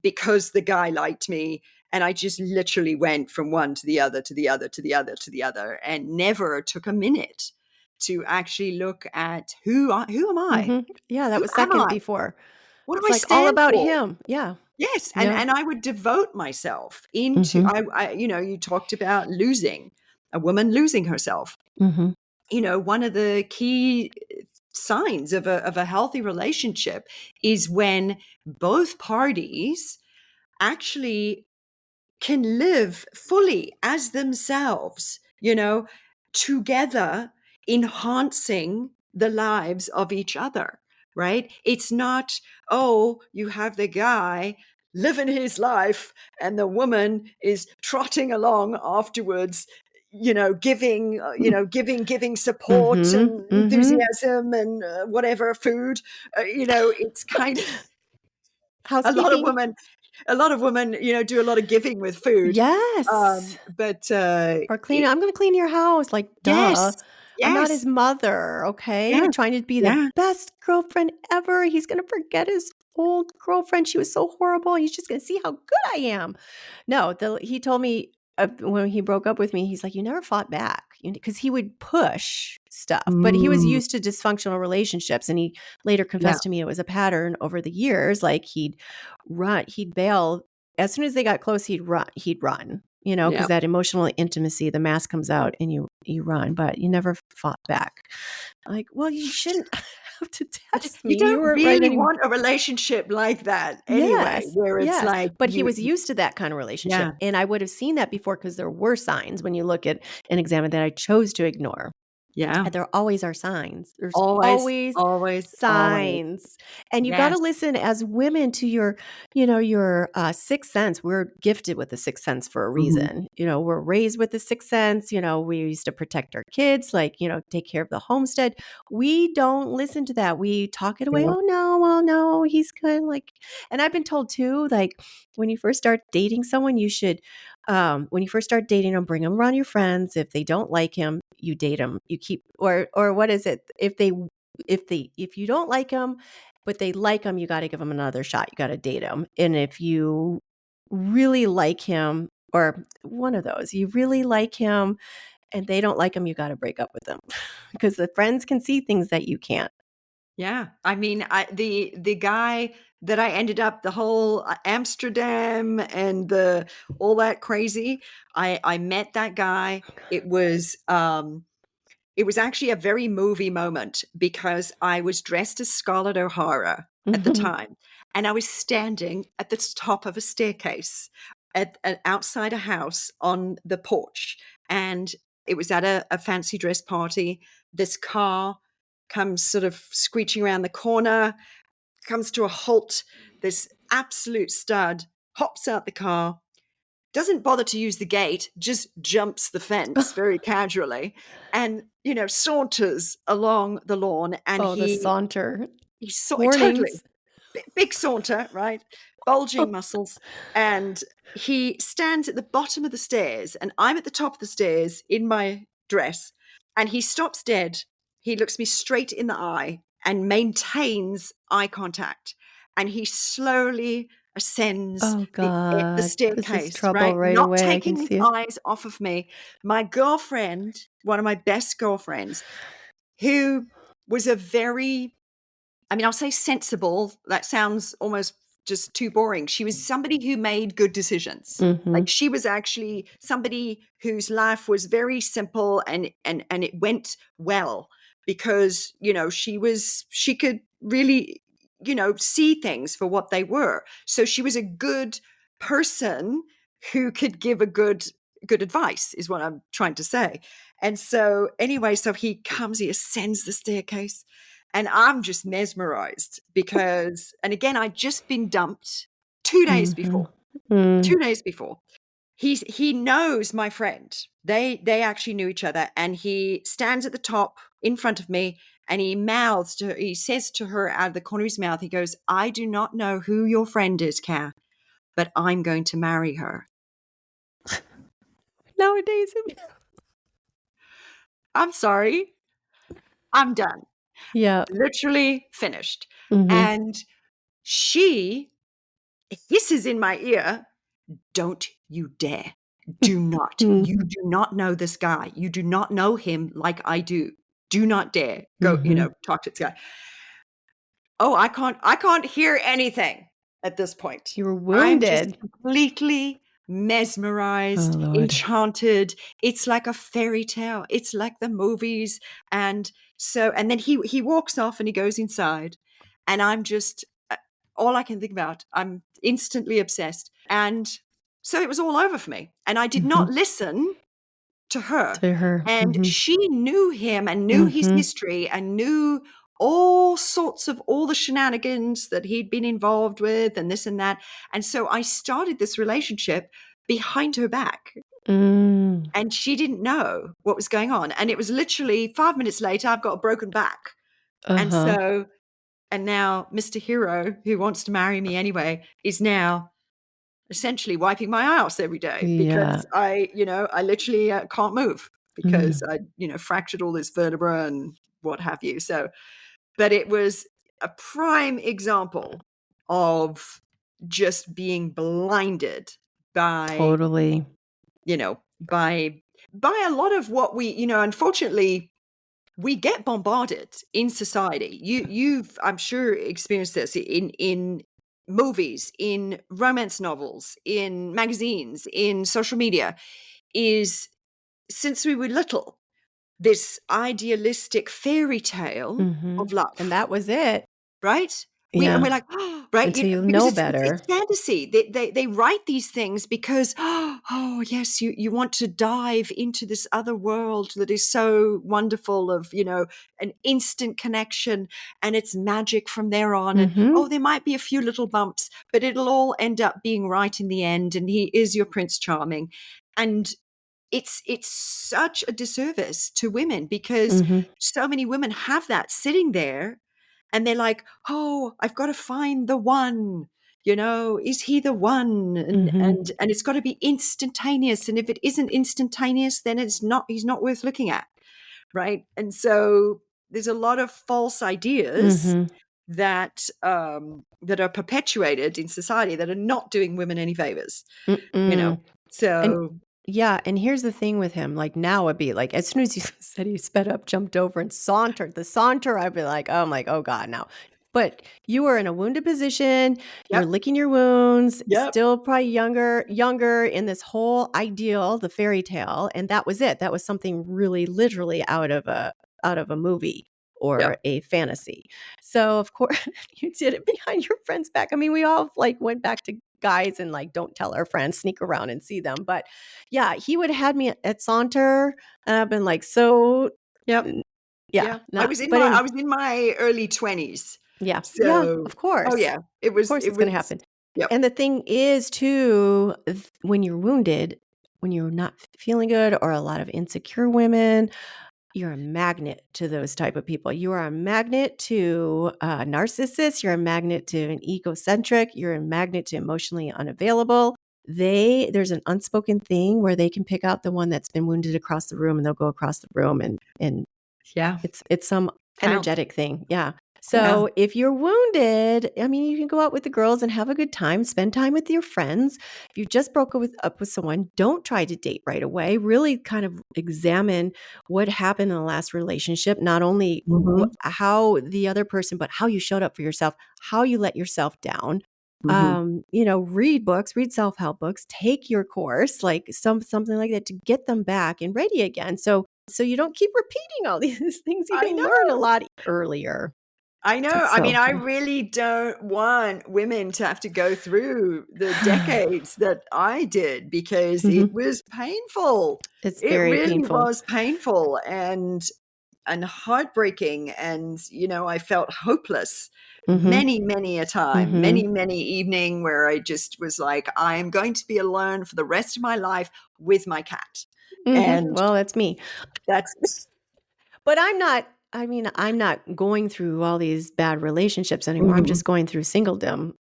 because the guy liked me. And I just literally went from one to the other, to the other, to the other, to the other, and never took a minute to actually look at who am I? Mm-hmm. Yeah, that Who was am second I? before. What do It's I like all stand about for? him. Yeah. Yes, Yeah. and I would devote myself into Mm-hmm. you talked about losing, a woman losing herself. Mm-hmm. One of the key signs of a healthy relationship is when both parties actually can live fully as themselves, together, enhancing the lives of each other, right? It's not, oh, you have the guy living his life and the woman is trotting along afterwards, giving support Mm-hmm. and Mm-hmm. enthusiasm and whatever food. It's kind of a lot of Housekeeping. women a lot of women, do a lot of giving with food. Yes. But Or I'm going to clean your house. Like, duh. yes, I'm not yes, his mother. Okay. yeah, You're trying to be the yeah. best girlfriend ever. He's going to forget his old girlfriend. She was so horrible. He's just going to see how good I am. No, he told me when he broke up with me, he's like, you never fought back, because he would push stuff, but he was Mm, used to dysfunctional relationships. And he later yeah, confessed to me it was a pattern over the years. Like, he'd bail. As soon as they got close, he'd run, because yeah. that emotional intimacy, the mask comes out and you run, but you never fought back. Like, well, you shouldn't have to But test you me. You don't weren't right really anymore. want a relationship like that anyway, Yes, where it's yes, like but he was used to that kind of relationship, yeah, and I would have seen that before because there were signs when you look at and examine that I chose to ignore. yeah. And there always are signs. There's Always, always always, always. signs. And you got to Yes. listen as women to your sixth sense. We're gifted with the sixth sense for a Mhm. reason. We're raised with the sixth sense. We used to protect our kids, like, take care of the homestead. We don't listen to that. We talk it away. Yeah. Oh, no, well, no, he's good. Like, and I've been told too, like, when you first start dating someone, you should, when you first start dating them, bring them around your friends. If they don't like him, you date them. You keep, or what is it? If you don't like them, but they like him, you got to give him another shot. You got to date him. And if you really like him, or one of those, you really like him and they don't like him, you got to break up with them because the friends can see things that you can't. Yeah. I mean, the guy that I ended up the whole Amsterdam and the all that crazy, I met that guy. It was actually a very movie moment because I was dressed as Scarlett O'Hara at the Mhm. time, and I was standing at the top of a staircase outside a house on the porch, and it was at a fancy dress party. This car comes sort of screeching around the corner, comes to a halt. This absolute stud hops out the car, doesn't bother to use the gate, just jumps the fence very casually and, saunters along the lawn. And Oh, the he saunter. saw totally Warnings. big saunter, right? Bulging muscles. And he stands at the bottom of the stairs, and I'm at the top of the stairs in my dress. And he stops dead. He looks me straight in the eye and maintains eye contact. And he slowly ascends Oh the God, this is staircase, trouble right? right Not away. I can taking his see it. eyes off of me. My girlfriend, one of my best girlfriends, who was a very, I'll say sensible. That sounds almost just too boring. She was somebody who made good decisions. Mm-hmm. Like, she was actually somebody whose life was very simple, and it went well because, she could really, see things for what they were. So she was a good person who could give a good advice, is what I'm trying to say. And so anyway, so he ascends the staircase, and I'm just mesmerized because, and again, I'd just been dumped 2 days Mm-hmm. before. Mm. 2 days before. He knows my friend. They actually knew each other, and he stands at the top in front of me, and he mouths to her, he says to her out of the corner of his mouth, he goes, "I do not know who your friend is, Kat, but I'm going to marry her." Nowadays, I'm sorry. I'm done. yeah. Literally finished. Mm-hmm. And she hisses in my ear, "Don't you dare. Do not. You do not know this guy. You do not know him like I do. Do not dare go, Mm-hmm. talk to this guy." Oh, I can't hear anything at this point. You were I'm just wounded. completely Oh mesmerized, Lord. enchanted. It's like a fairy tale. It's like the movies. And then he walks off and he goes inside, and I'm just all I can think about. I'm instantly obsessed. And so it was all over for me. And I did Mm-hmm. not listen to her. To her. And Mm-hmm. she knew him and knew his Mm-hmm. history and knew all sorts of all the shenanigans that he'd been involved with and this and that. And so I started this relationship behind her back, Mm. and she didn't know what was going on. And it was literally 5 minutes later, I've got a broken back. And Uh-huh. so, and now Mr. Hero, who wants to marry me anyway, is now essentially wiping my ass every day Yeah. because I literally can't move because Mm. I, fractured all this vertebra and what have you. So, but it was a prime example of just being blinded by, Totally. by a lot of what we, unfortunately, we get bombarded in society. You've, I'm sure, experienced this in movies, in romance novels, in magazines, in social media. Is since we were little, this idealistic fairy tale Mm-hmm. of And love, that was it. right? And Yeah. we're like, oh, right, Until you because know it's better. fantasy. They write these things because, oh yes, you want to dive into this other world that is so wonderful, of an instant connection, and it's magic from there on. And Mm-hmm. oh, there might be a few little bumps, but it'll all end up being right in the end. And he is your Prince Charming, and it's such a disservice to women because Mm-hmm. so many women have that sitting there, and they're like, "Oh, I've got to find the one. Is he the one?" And Mm-hmm. and and it's got to be instantaneous. And if it isn't instantaneous, then he's not worth looking at, right? And so there's a lot of false ideas Mm-hmm. that are perpetuated in society that are not doing women any favors, you know. Mm-mm. And So, yeah, and here's the thing with him. Like now it'd be like as soon as you said he sped up, jumped over, and sauntered, the saunter, I'd be like, oh, I'm like, oh God, no. But you were in a wounded position, you were yep, licking your wounds, yep, still probably younger in this whole ideal, the fairy tale, and that was it. That was something really literally out of a movie or yep. a fantasy. So of course you did it behind your friend's back. I mean, we all like went back to guys and like don't tell our friends, sneak around and see them. But yeah, he would have had me at Saunter, and I've been like, so Yep. n- yeah, Yeah. I not. was in But my I any was in my early 20s. yeah, yeah, So, of oh course, yeah, it was it's it gonna was happen. Yep. And the thing is, too, when you're wounded, when you're not feeling good, or a lot of insecure women, you're a magnet to those type of people. You are a magnet to narcissists. You're a magnet to an egocentric. You're a magnet to emotionally unavailable. There's an unspoken thing where they can pick out the one that's been wounded across the room, and they'll go across the room, and Yeah. it's some Pounds. energetic thing. Yeah. Yeah. So if you're wounded, I mean, you can go out with the girls and have a good time, spend time with your friends. If you just up with someone, don't try to date right away. Really kind of examine what happened in the last relationship, not only Mm-hmm. how the other person, but how you showed up for yourself, how you let yourself down. Mm-hmm. Read books, read self-help books, take your course, like something like that, to get them back and ready again. So you don't keep repeating all these things. You I can learn a know. lot earlier. I know. I mean, So, I really don't want women to have to go through the decades that I did because it mhm, was painful. it's It very really painful. was painful and heartbreaking, and I felt hopeless Mhm, many a time, mhm, many evening where I just was like, I am going to be alone for the rest of my life with my cat. mhm. And Well, that's me. that's But I'm not going through all these bad relationships anymore. I'm Mhm. just going through singledom,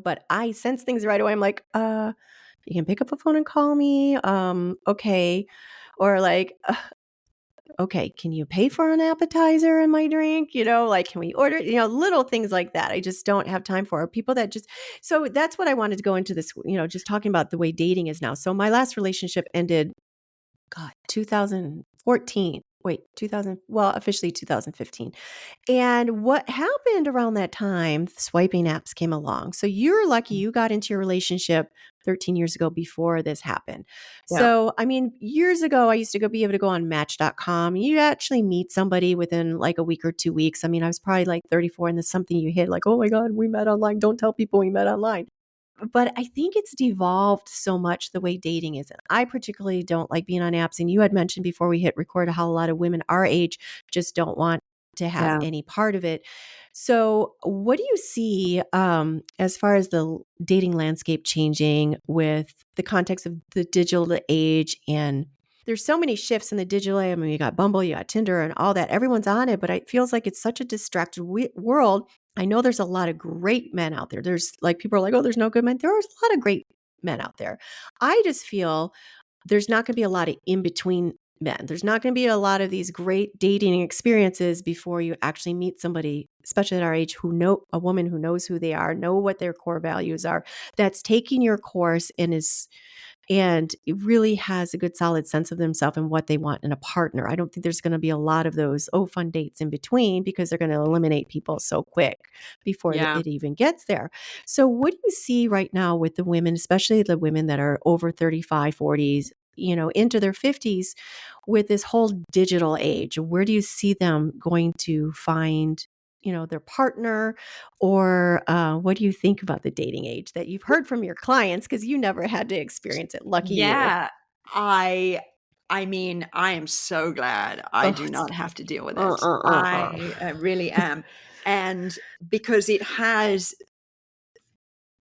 but I sense things right away. I'm like, you can pick up a phone and call me. Okay. Or like, okay, can you pay for an appetizer and my drink? Like, can we order, little things like that. I just don't have time for people that just, so that's what I wanted to go into this, just talking about the way dating is now. So my last relationship ended, God, 2014. Wait, 2000, well, officially 2015. And what happened around that time, swiping apps came along. So you're lucky you got into your relationship 13 years ago before this happened. Yeah. So, I mean, years ago, I used to be able to go on Match.com. You actually meet somebody within like a week or 2 weeks. I mean, I was probably like 34, and there's something you hit like, oh my God, we met online. Don't tell people we met online. But I think it's devolved so much the way dating is. I particularly don't like being on apps. And you had mentioned before we hit record how a lot of women our age just don't want to have Yeah. any part of it. So, what do you see as far as the dating landscape changing with the context of the digital age? And there's so many shifts in the digital age. I mean, you got Bumble, you got Tinder, and all that. Everyone's on it, but it feels like it's such a distracted world. I know there's a lot of great men out there. There's like people are like, oh, there's no good men. There's a lot of great men out there. I just feel there's not going to be a lot of in between men. There's not going to be a lot of these great dating experiences before you actually meet somebody, especially at our age, a woman who knows who they are, know what their core values are, that's taking your course and it really has a good solid sense of themselves and what they want in a partner. I don't think there's going to be a lot of those fun dates in between because they're going to eliminate people so quick before Yeah. it even gets there. So what do you see right now with the women, especially the women that are over 35, 40s, into their 50s, with this whole digital age? Where do you see them going to find their partner, or what do you think about the dating age that you've heard from your clients, because you never had to experience it? Lucky you. Yeah. I I mean, I am so glad I Oh, do it's not have to deal with uh, it. uh, uh, uh. I really am. And because it has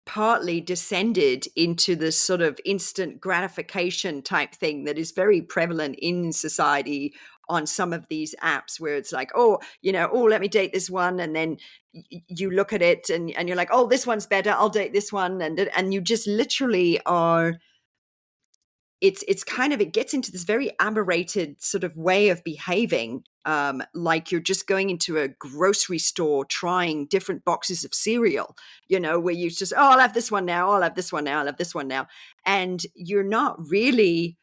partly descended into this sort of instant gratification type thing that is very prevalent in society on some of these apps where it's like, oh, oh, let me date this one. And then you look at it and you're like, oh, this one's better. I'll date this one. And you just literally are it's kind of it gets into this very aberrated sort of way of behaving, like you're just going into a grocery store trying different boxes of cereal, where you just, oh, I'll have this one now, I'll have this one now, I'll have this one now, and you're not really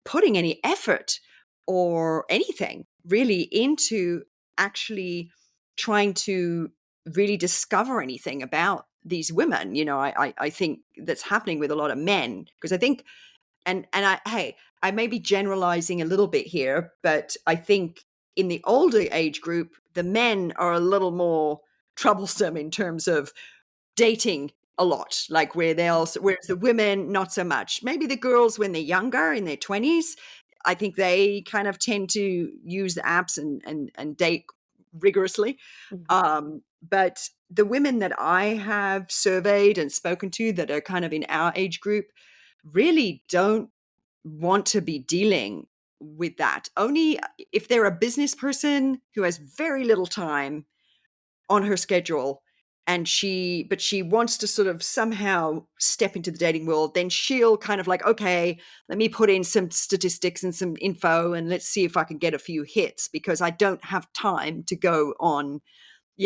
putting any effort or anything really into actually trying to really discover anything about these women. I think that's happening with a lot of men, because I think and I may be generalizing a little bit here, but I think in the older age group, the men are a little more troublesome in terms of dating a lot, like whereas the women, not so much. Maybe the girls, when they're younger, in their 20s, I think they kind of tend to use the apps and date rigorously. Mhm. But the women that I have surveyed and spoken to that are kind of in our age group really don't want to be dealing with that. Only if they're a business person who has very little time on her schedule, and but she wants to sort of somehow step into the dating world, then she'll kind of like, okay, let me put in some statistics and some info and let's see if I can get a few hits, because I don't have time to go on,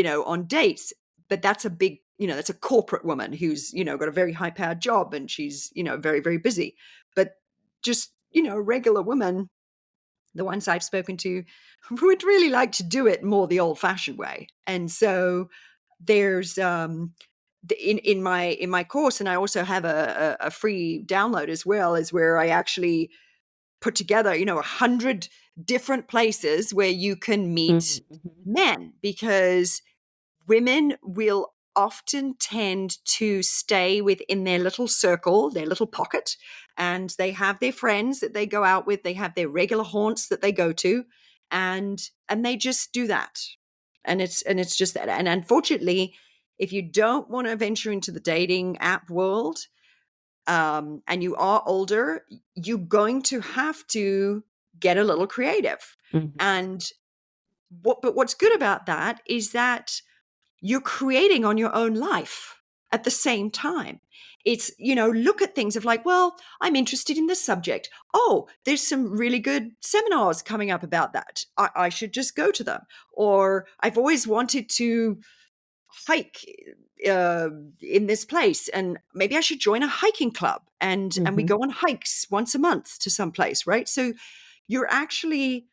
on dates. But that's a big, that's a corporate woman who's, got a very high powered job, and she's, very, very busy. But just, a regular woman, the ones I've spoken to, would really like to do it more the old fashioned way. And so there's in my course, and I also have a free download as well, is where I actually put together 100 different places where you can meet Mhm. men, because women will often tend to stay within their little circle, their little pocket, and they have their friends that they go out with, they have their regular haunts that they go to, and they just do that. And it's just that. And unfortunately, if you don't want to venture into the dating app world, and you are older, you're going to have to get a little creative. Mhm. And what's good about that is that you're creating on your own life at the same time. It's, look at things of like, well, I'm interested in this subject. Oh, there's some really good seminars coming up about that. I should just go to them. Or I've always wanted to hike uh, in this place, and maybe I should join a hiking club. And we Mhm. go on hikes once a month to some place, right? So you're actually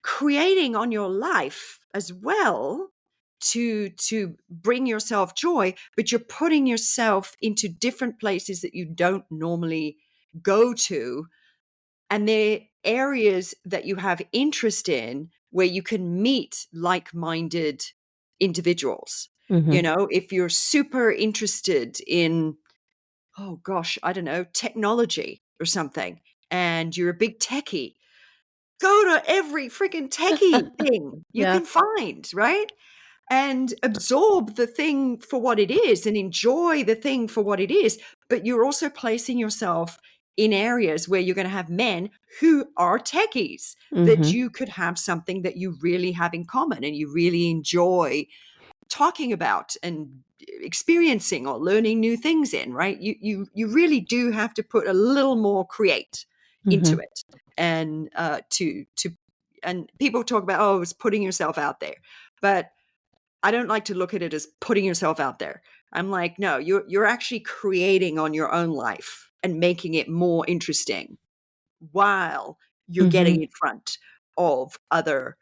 creating on your life as well to bring yourself joy, but you're putting yourself into different places that you don't normally go to, and they're areas that you have interest in where you can meet like-minded individuals. Mhm. If you're super interested in, oh gosh, I don't know, technology or something, and you're a big techie, go to every freaking techie thing you Yeah. can find, right? And absorb the thing for what it is and enjoy the thing for what it is. But you're also placing yourself in areas where you're going to have men who are techies, that Mhm. you could have something that you really have in common and you really enjoy talking about and experiencing or learning new things in, right? You really do have to put a little more create into Mhm. it. And to and people talk about, oh, it's putting yourself out there. But I don't like to look at it as putting yourself out there. I'm like, no, you're actually creating on your own life and making it more interesting while you're getting Mhm. in front of other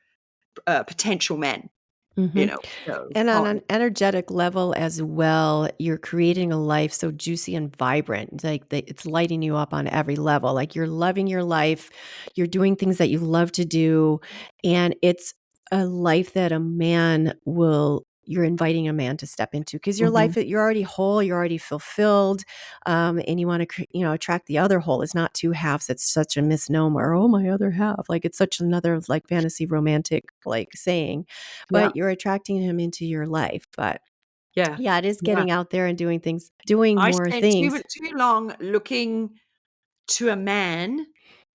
potential men, Mhm. so And on an partners. energetic level as well, you're creating a life so juicy and vibrant. It's lighting you up on every level. Like you're loving your life, you're doing things that you love to do, and it's a life that a man will. You're inviting a man to step into because your life, Mhm. you're already whole, you're already fulfilled, and you want to, attract the other whole. It's not two halves. It's such a misnomer. Oh, my other half. Like it's such another like fantasy romantic like saying, Yeah. but you're attracting him into your life. But Yeah. yeah, it is Yeah. getting out there and doing things, doing I more spent too things. too long looking to a man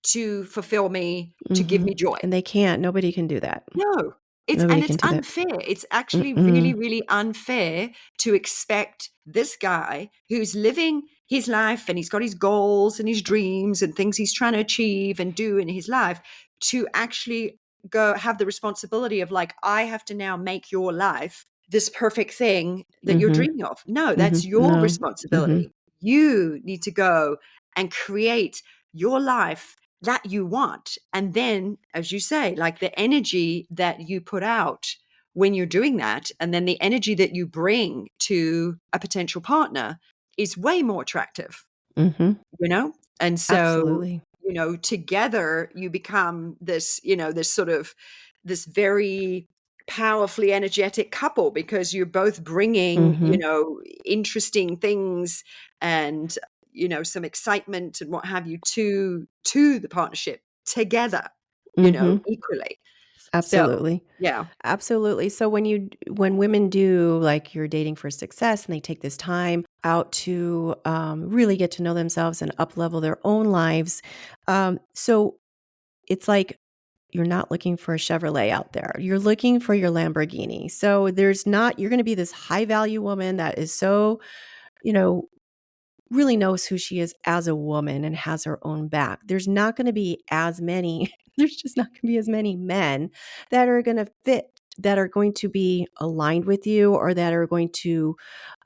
to fulfill me, to give me Mhm. joy. And they can't. Nobody can do that. No, Nobody it's can do that. unfair. It's actually really, Mm-mm. really unfair to expect this guy who's living his life and he's got his goals and his dreams and things he's trying to achieve and do in his life, to actually go have the responsibility of like, I have to now make your life this perfect thing that you're Mhm. dreaming of. No, that's Mhm. your No. Mhm. responsibility. You need to go and create your life that you want. And then, as you say, like the energy that you put out when you're doing that, and then the energy that you bring to a potential partner is way more attractive, Mhm. you know? And so, Absolutely. together you become this, this sort of this very powerfully energetic couple, because you're both bringing, Mhm. interesting things and, some excitement and what have you to the partnership together, Mhm. equally. So, Absolutely. yeah. Absolutely. So when women do, like, you're dating for success and they take this time out to really get to know themselves and up level their own lives, so it's like you're not looking for a Chevrolet out there. You're looking for your Lamborghini. So you're going to be this high value woman that is so, you know, really knows who she is as a woman and has her own back. There's not going to be as many, there's just not going to be as many men that are going to fit, that are going to be aligned with you, or that are going to,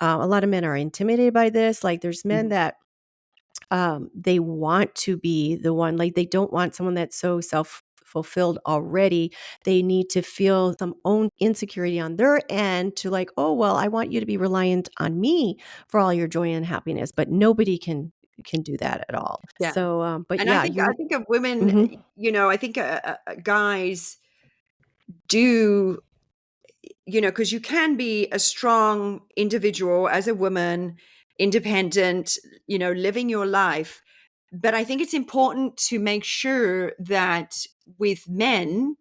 a lot of men are intimidated by this. Like there's men Mhm. that they want to be the one, like they don't want someone that's so fulfilled already. They need to feel some own insecurity on their end to, like, oh well, I want you to be reliant on me for all your joy and happiness, but nobody can do that at all. Yeah. So but And yeah, I think of women, mhm. I think guys do, because you can be a strong individual as a woman, independent, living your life. But I think it's important to make sure that with men,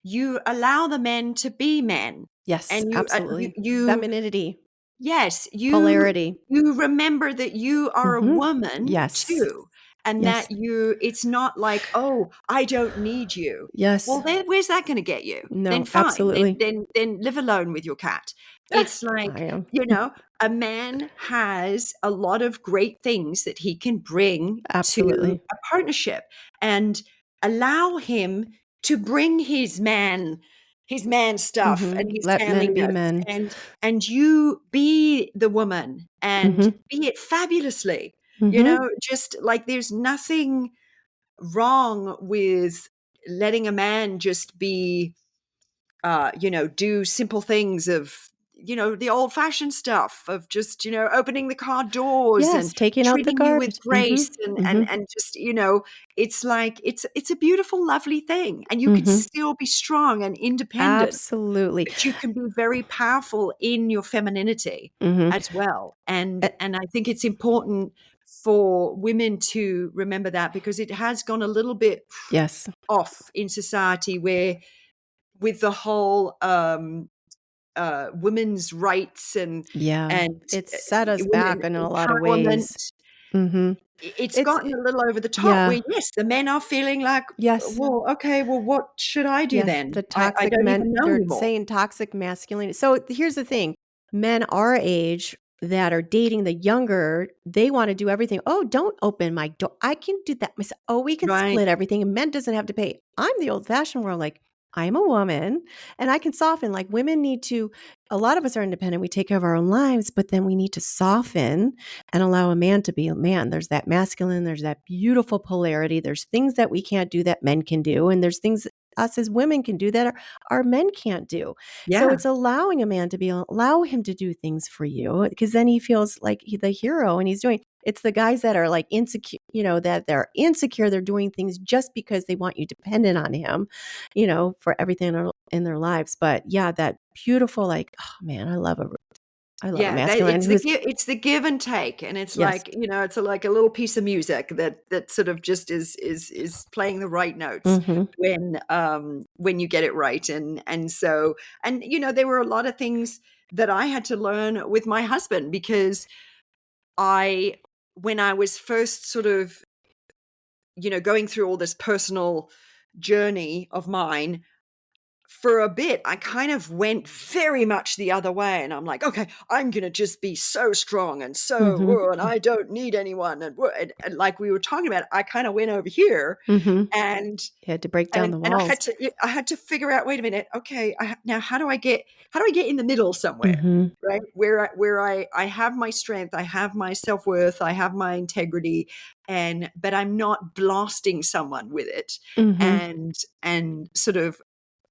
you allow the men to be men. Yes, And absolutely. you Femininity, yes, polarity. you remember that you are a Mhm. woman Yes. too, and that Yes. it's not like, "Oh, I don't need you." Yes. Well, then where's that gonna get you? Then No, fine, absolutely. then live alone with your cat. It's I like, am. a man has a lot of great things that he can bring to Absolutely. a partnership, and allow him to bring his man stuff and Mhm. his Let men be manliness, men. and you be the woman and Mhm. be it fabulously. Mhm. Just like there's nothing wrong with letting a man just be, do simple things of, the old fashioned stuff of just, opening the car doors and Yes, taking out the treating you with garbage. grace, Mhm. and Mhm. and just, it's like it's a beautiful, lovely thing. And you can Mhm. still be strong and independent, Absolutely. but you can be very powerful in your femininity Mhm. as well. And Eh, and I think it's important for women to remember that, because it has gone a little bit yes. off in society, where with the whole women's rights Yeah. and It's set us women back in a lot of empowerment, ways. Mhm. it's It's gotten a little over the top, yeah. where yes, the men are feeling like, Yes. well, okay, well, what should I do Yes, then? the I toxic don't men, even know they're anymore. saying toxic masculinity. So here's the thing. Men our age that are dating the younger, they want to do everything. Oh, don't open my door. I can do that myself. Oh, we can Right. split everything and men doesn't have to pay. I'm the old fashioned world. Like, I'm a woman and I can soften. Like women need to, a lot of us are independent. We take care of our own lives, but then we need to soften and allow a man to be a man. There's that masculine, there's that beautiful polarity. There's things that we can't do that men can do. And there's things us as women can do that our men can't do. So Yeah. it's allowing a man to allow him to do things for you, because then he feels like the hero and he's doing. It's the guys that are like insecure, that they're insecure. They're doing things just because they want you dependent on him, for everything in their lives. But yeah, that beautiful, like, oh man, I love a Yeah, masculine who's it's the give and take, and it's yes. like, it's like a little piece of music that sort of just is playing the right notes Mhm. when you get it right. And there were a lot of things that I had to learn with my husband, because I when I was first sort of, going through all this personal journey of mine, for a bit, I kind of went very much the other way, and I'm like, "Okay, I'm gonna just be so strong and so, Mhm. and I don't need anyone," and like we were talking about, I kinda went over here, Mhm. and You had to break down and the and walls. I had to figure out, "Wait a minute, okay, now how do I get in the middle somewhere?" Mhm. Right? Where I have my strength, I have my self-worth, I have my integrity, but I'm not blasting someone with it, Mhm. and sort of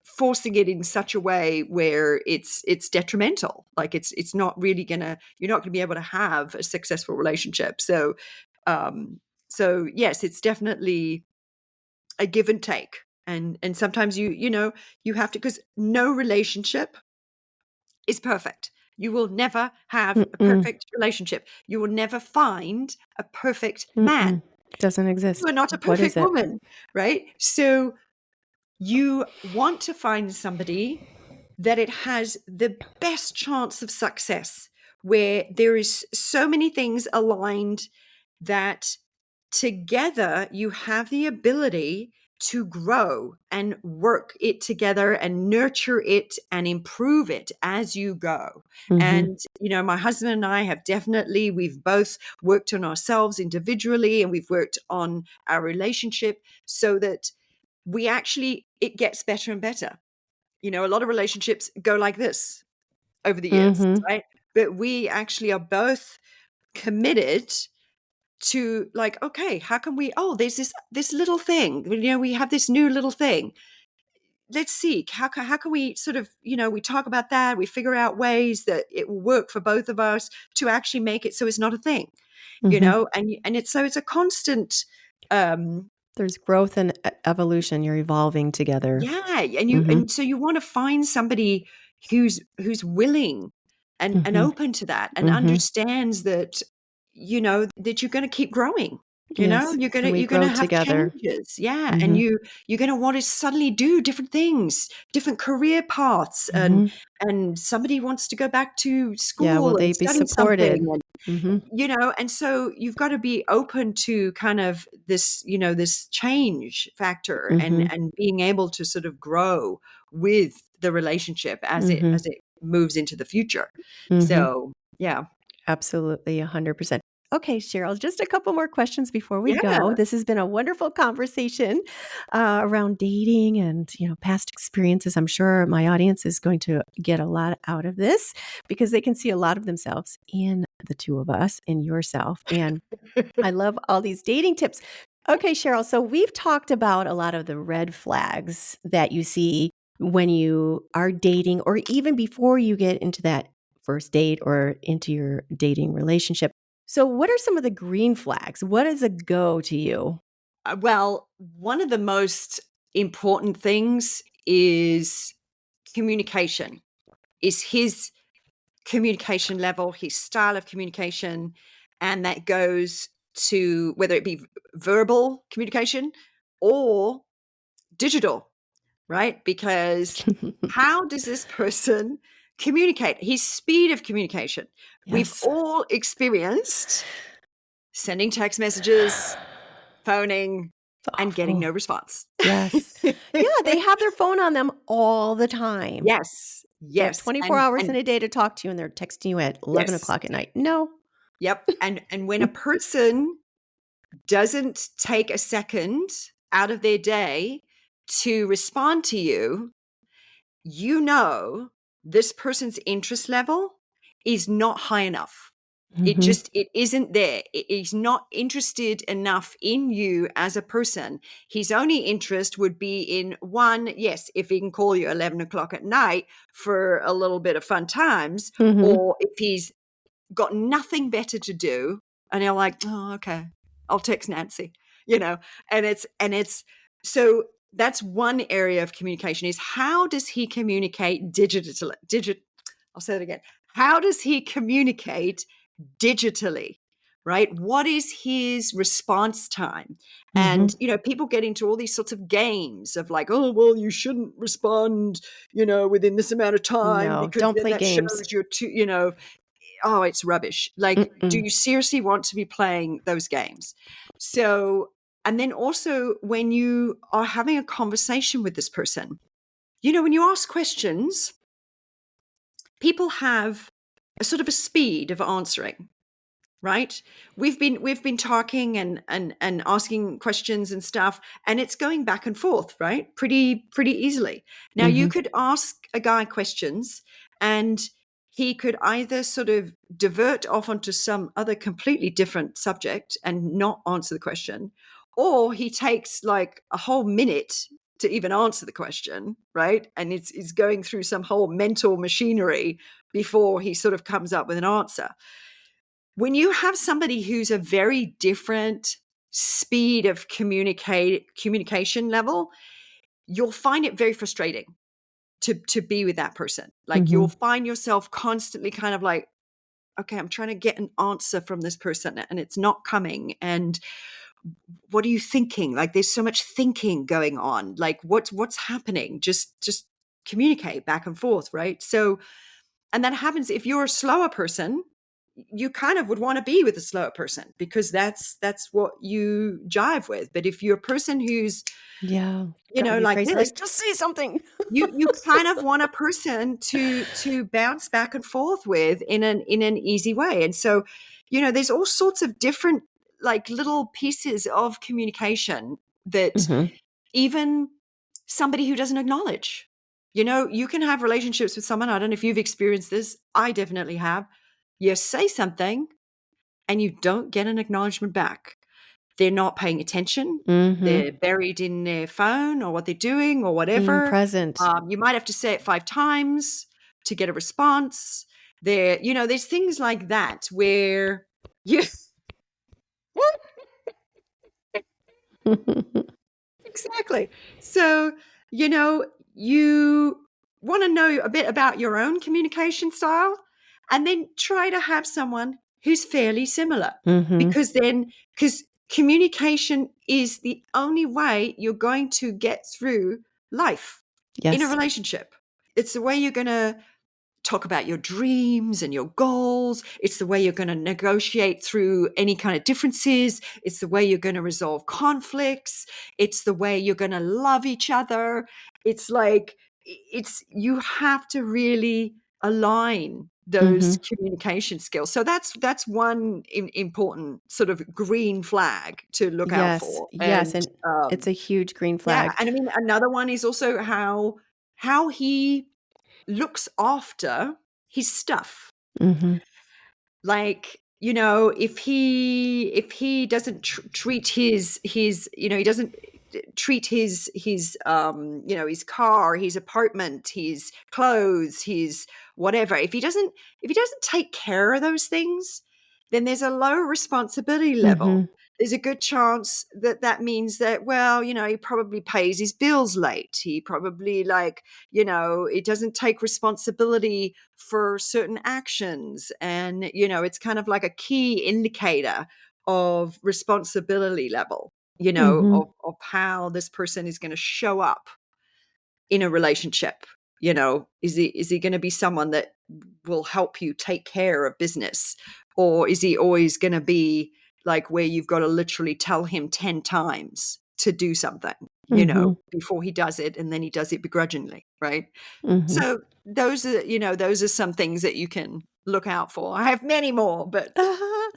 forcing it in such a way where it's detrimental. Like it's not really you're not gonna be able to have a successful relationship. Um so yes, it's definitely a give and take. And sometimes you have to, because no relationship is perfect. You will never have a Mm-mm. perfect relationship. You will never find a perfect man. Mm-mm. Doesn't You exist. are not a What is perfect it? woman, right? So you want to find somebody that it has the best chance of success, where there is so many things aligned that together you have the ability to grow and work it together and nurture it and improve it as you go. Mm-hmm. And, my husband and I have definitely, we've both worked on ourselves individually and we've worked on our relationship so that it gets better and better. A lot of relationships go like this over the years, Mm-hmm. right? But we actually are both committed to, like, okay, how can we, there's this little thing, we have this new little thing. Let's see, how can we sort of, we talk about that, we figure out ways that it will work for both of us to actually make it so it's not a thing, Mm-hmm. and it's a constant, um There's growth and evolution. You're evolving together. yeah, and Mm-hmm. so you want to find somebody who's willing and Mm-hmm. open to that and Mm-hmm. understands that, that you're going to keep growing. Yes. You're gonna And we you're gonna grow have together. changes, yeah, and Mm-hmm. you're gonna want to suddenly do different things, different career paths, and Mm-hmm. somebody wants to go back to Yeah. Will school and they be study something, supported? Mm-hmm. and so you've got to be open to kind of this, this change factor, Mm-hmm. and being able to sort of grow with the relationship Mm-hmm. as it moves into the future. Mm-hmm. So yeah. Absolutely, 100%. Okay, Cheryl, just a couple more questions before we go. Yeah. This has been a wonderful conversation around dating and past experiences. I'm sure my audience is going to get a lot out of this because they can see a lot of themselves in the two of us, in yourself. And I love all these dating tips. Okay, Cheryl. So we've talked about a lot of the red flags that you see when you are dating or even before you get into that first date or into your dating relationship. So, what are some of the green flags? What is a go to you? Well, one of the most important things is communication, is his communication level, his style of communication. And that goes to whether it be verbal communication or digital, right? Because how does this person communicate? His speed of communication. We've Yes. all experienced sending text messages, phoning, It's and getting awful. no response. Yes. Yeah, they have their phone on them all the time. Yes, They have yes, 24 and hours in a day to talk to you, and they're texting you at 11 yes, o'clock at night. No. yep, and when a person doesn't take a second out of their day to respond to you, this person's interest level is not high enough. Hmm. It isn't there. He's not interested enough in you as a person. His only interest would be in one, yes, if he can call you 11 o'clock at night for a little bit of fun times, Hmm. or if he's got nothing better to do and you're like, oh, okay, I'll text Nancy, and it's so that's one area of communication, is how does he communicate I'll say it again. How does he communicate digitally? Right? What is his response time? Hmm. And people get into all these sorts of games of like, oh, well, you shouldn't respond, within this amount of time No, because don't then play that games. shows you're too, oh, it's rubbish. Like, do Mm-mm. you seriously want to be playing those games? So, and then also when you are having a conversation with this person, when you ask questions, people have a sort of a speed of answering, right? We've been talking and asking questions and stuff, and it's going back and forth, right? Pretty easily. Now you Hmm. could ask a guy questions and he could either sort of divert off onto some other completely different subject and not answer the question, or he takes like a whole minute to even answer the question, right? And it's going through some whole mental machinery before he sort of comes up with an answer. When you have somebody who's a very different speed of communication level, you'll find it very frustrating to be with that person. Like, Hmm. you'll find yourself constantly kind of like, okay, I'm trying to get an answer from this person and it's not coming. And what are you thinking? Like there's so much thinking going on. Like what's happening? Just communicate back and forth, right? So, and that happens if you're a slower person, you kind of would want to be with a slower person because that's what you jive with. But if you're a person who's, Yeah. Drive you like crazy. this, Like, just say something. you kind of want a person to bounce back and forth with in an easy way. And so, there's all sorts of different like little pieces of communication that Mm-hmm. even somebody who doesn't acknowledge. You can have relationships with someone. I don't know if you've experienced this. I definitely have. You say something and you don't get an acknowledgement back. They're not paying attention. Mm-hmm. They're buried in their phone or what they're doing or Being whatever. present. You might have to say it 5 times to get a response. There's things like that where you exactly. So, you want to know a bit about your own communication style and then try to have someone who's fairly similar Mm-hmm. because communication is the only way you're going to get through life in a Yes. relationship. It's the way you're going to talk about your dreams and your goals. It's the way you're going to negotiate through any kind of differences. It's the way you're going to resolve conflicts. It's the way you're going to love each other. It's like, you have to really align Mm-hmm. those communication skills. So that's one important sort of green flag to look out Yes. for. Yes. And And it's a huge green yeah, flag. and I mean, another one is also how he looks after his stuff. Mm-hmm. Like, if he doesn't treat his he doesn't treat his car, his apartment, his clothes, his whatever. If he doesn't take care of those things, then there's a low responsibility Mm-hmm. level. There's a good chance that means that, well, he probably pays his bills late. He probably it doesn't take responsibility for certain actions. And, it's kind of like a key indicator of responsibility level, Mm-hmm. of how this person is going to show up in a relationship. Is he going to be someone that will help you take care of business? Or is he always going to be like where you've got to literally tell him 10 times to do something, Mm-hmm. before he does it, and then he does it begrudgingly, right? Mm-hmm. So those are some things that you can look out for. I have many more, but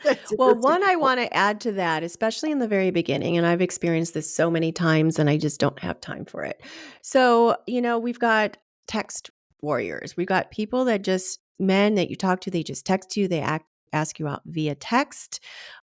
that's Well, just a one I couple. want to add to that, especially in the very beginning, and I've experienced this so many times and I just don't have time for it. So, we've got text warriors. We've got people that just, men that you talk to, they just text you, ask you out via text,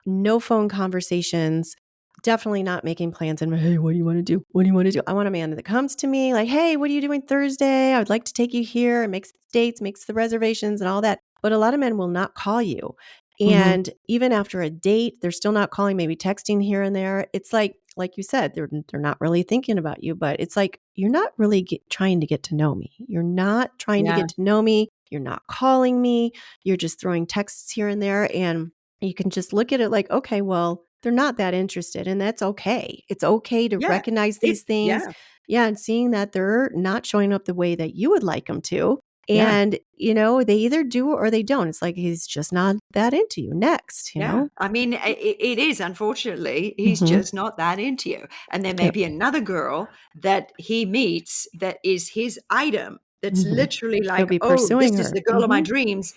no phone conversations. Definitely not making plans and, hey, what do you want to do? What do you want to do? I want a man that comes to me like, hey, what are you doing Thursday? I would like to take you here, and makes the dates, makes the reservations and all that. But a lot of men will not call you. Mhm. And even after a date, they're still not calling, maybe texting here and there. It's like you said, they're not really thinking about you, but it's like, you're not really trying to get to know me. You're not trying to Yeah, get to know me. You're not calling me. You're just throwing texts here and there. And you can just look at it like, okay, well, they're not that interested. And that's okay. It's okay to yeah. recognize It these things. yeah, Yeah. And seeing that they're not showing up the way that you would like them to. yeah. And, they either do or they don't. It's like, he's just not that into you. Next, Yeah, I mean, it is, unfortunately, he's Mm-hmm. just not that into you. And there may Yep. be another girl that he meets that is his item. That's Mm-hmm. literally He'll like, be oh, this pursuing is her. the girl of my Mm-hmm. dreams.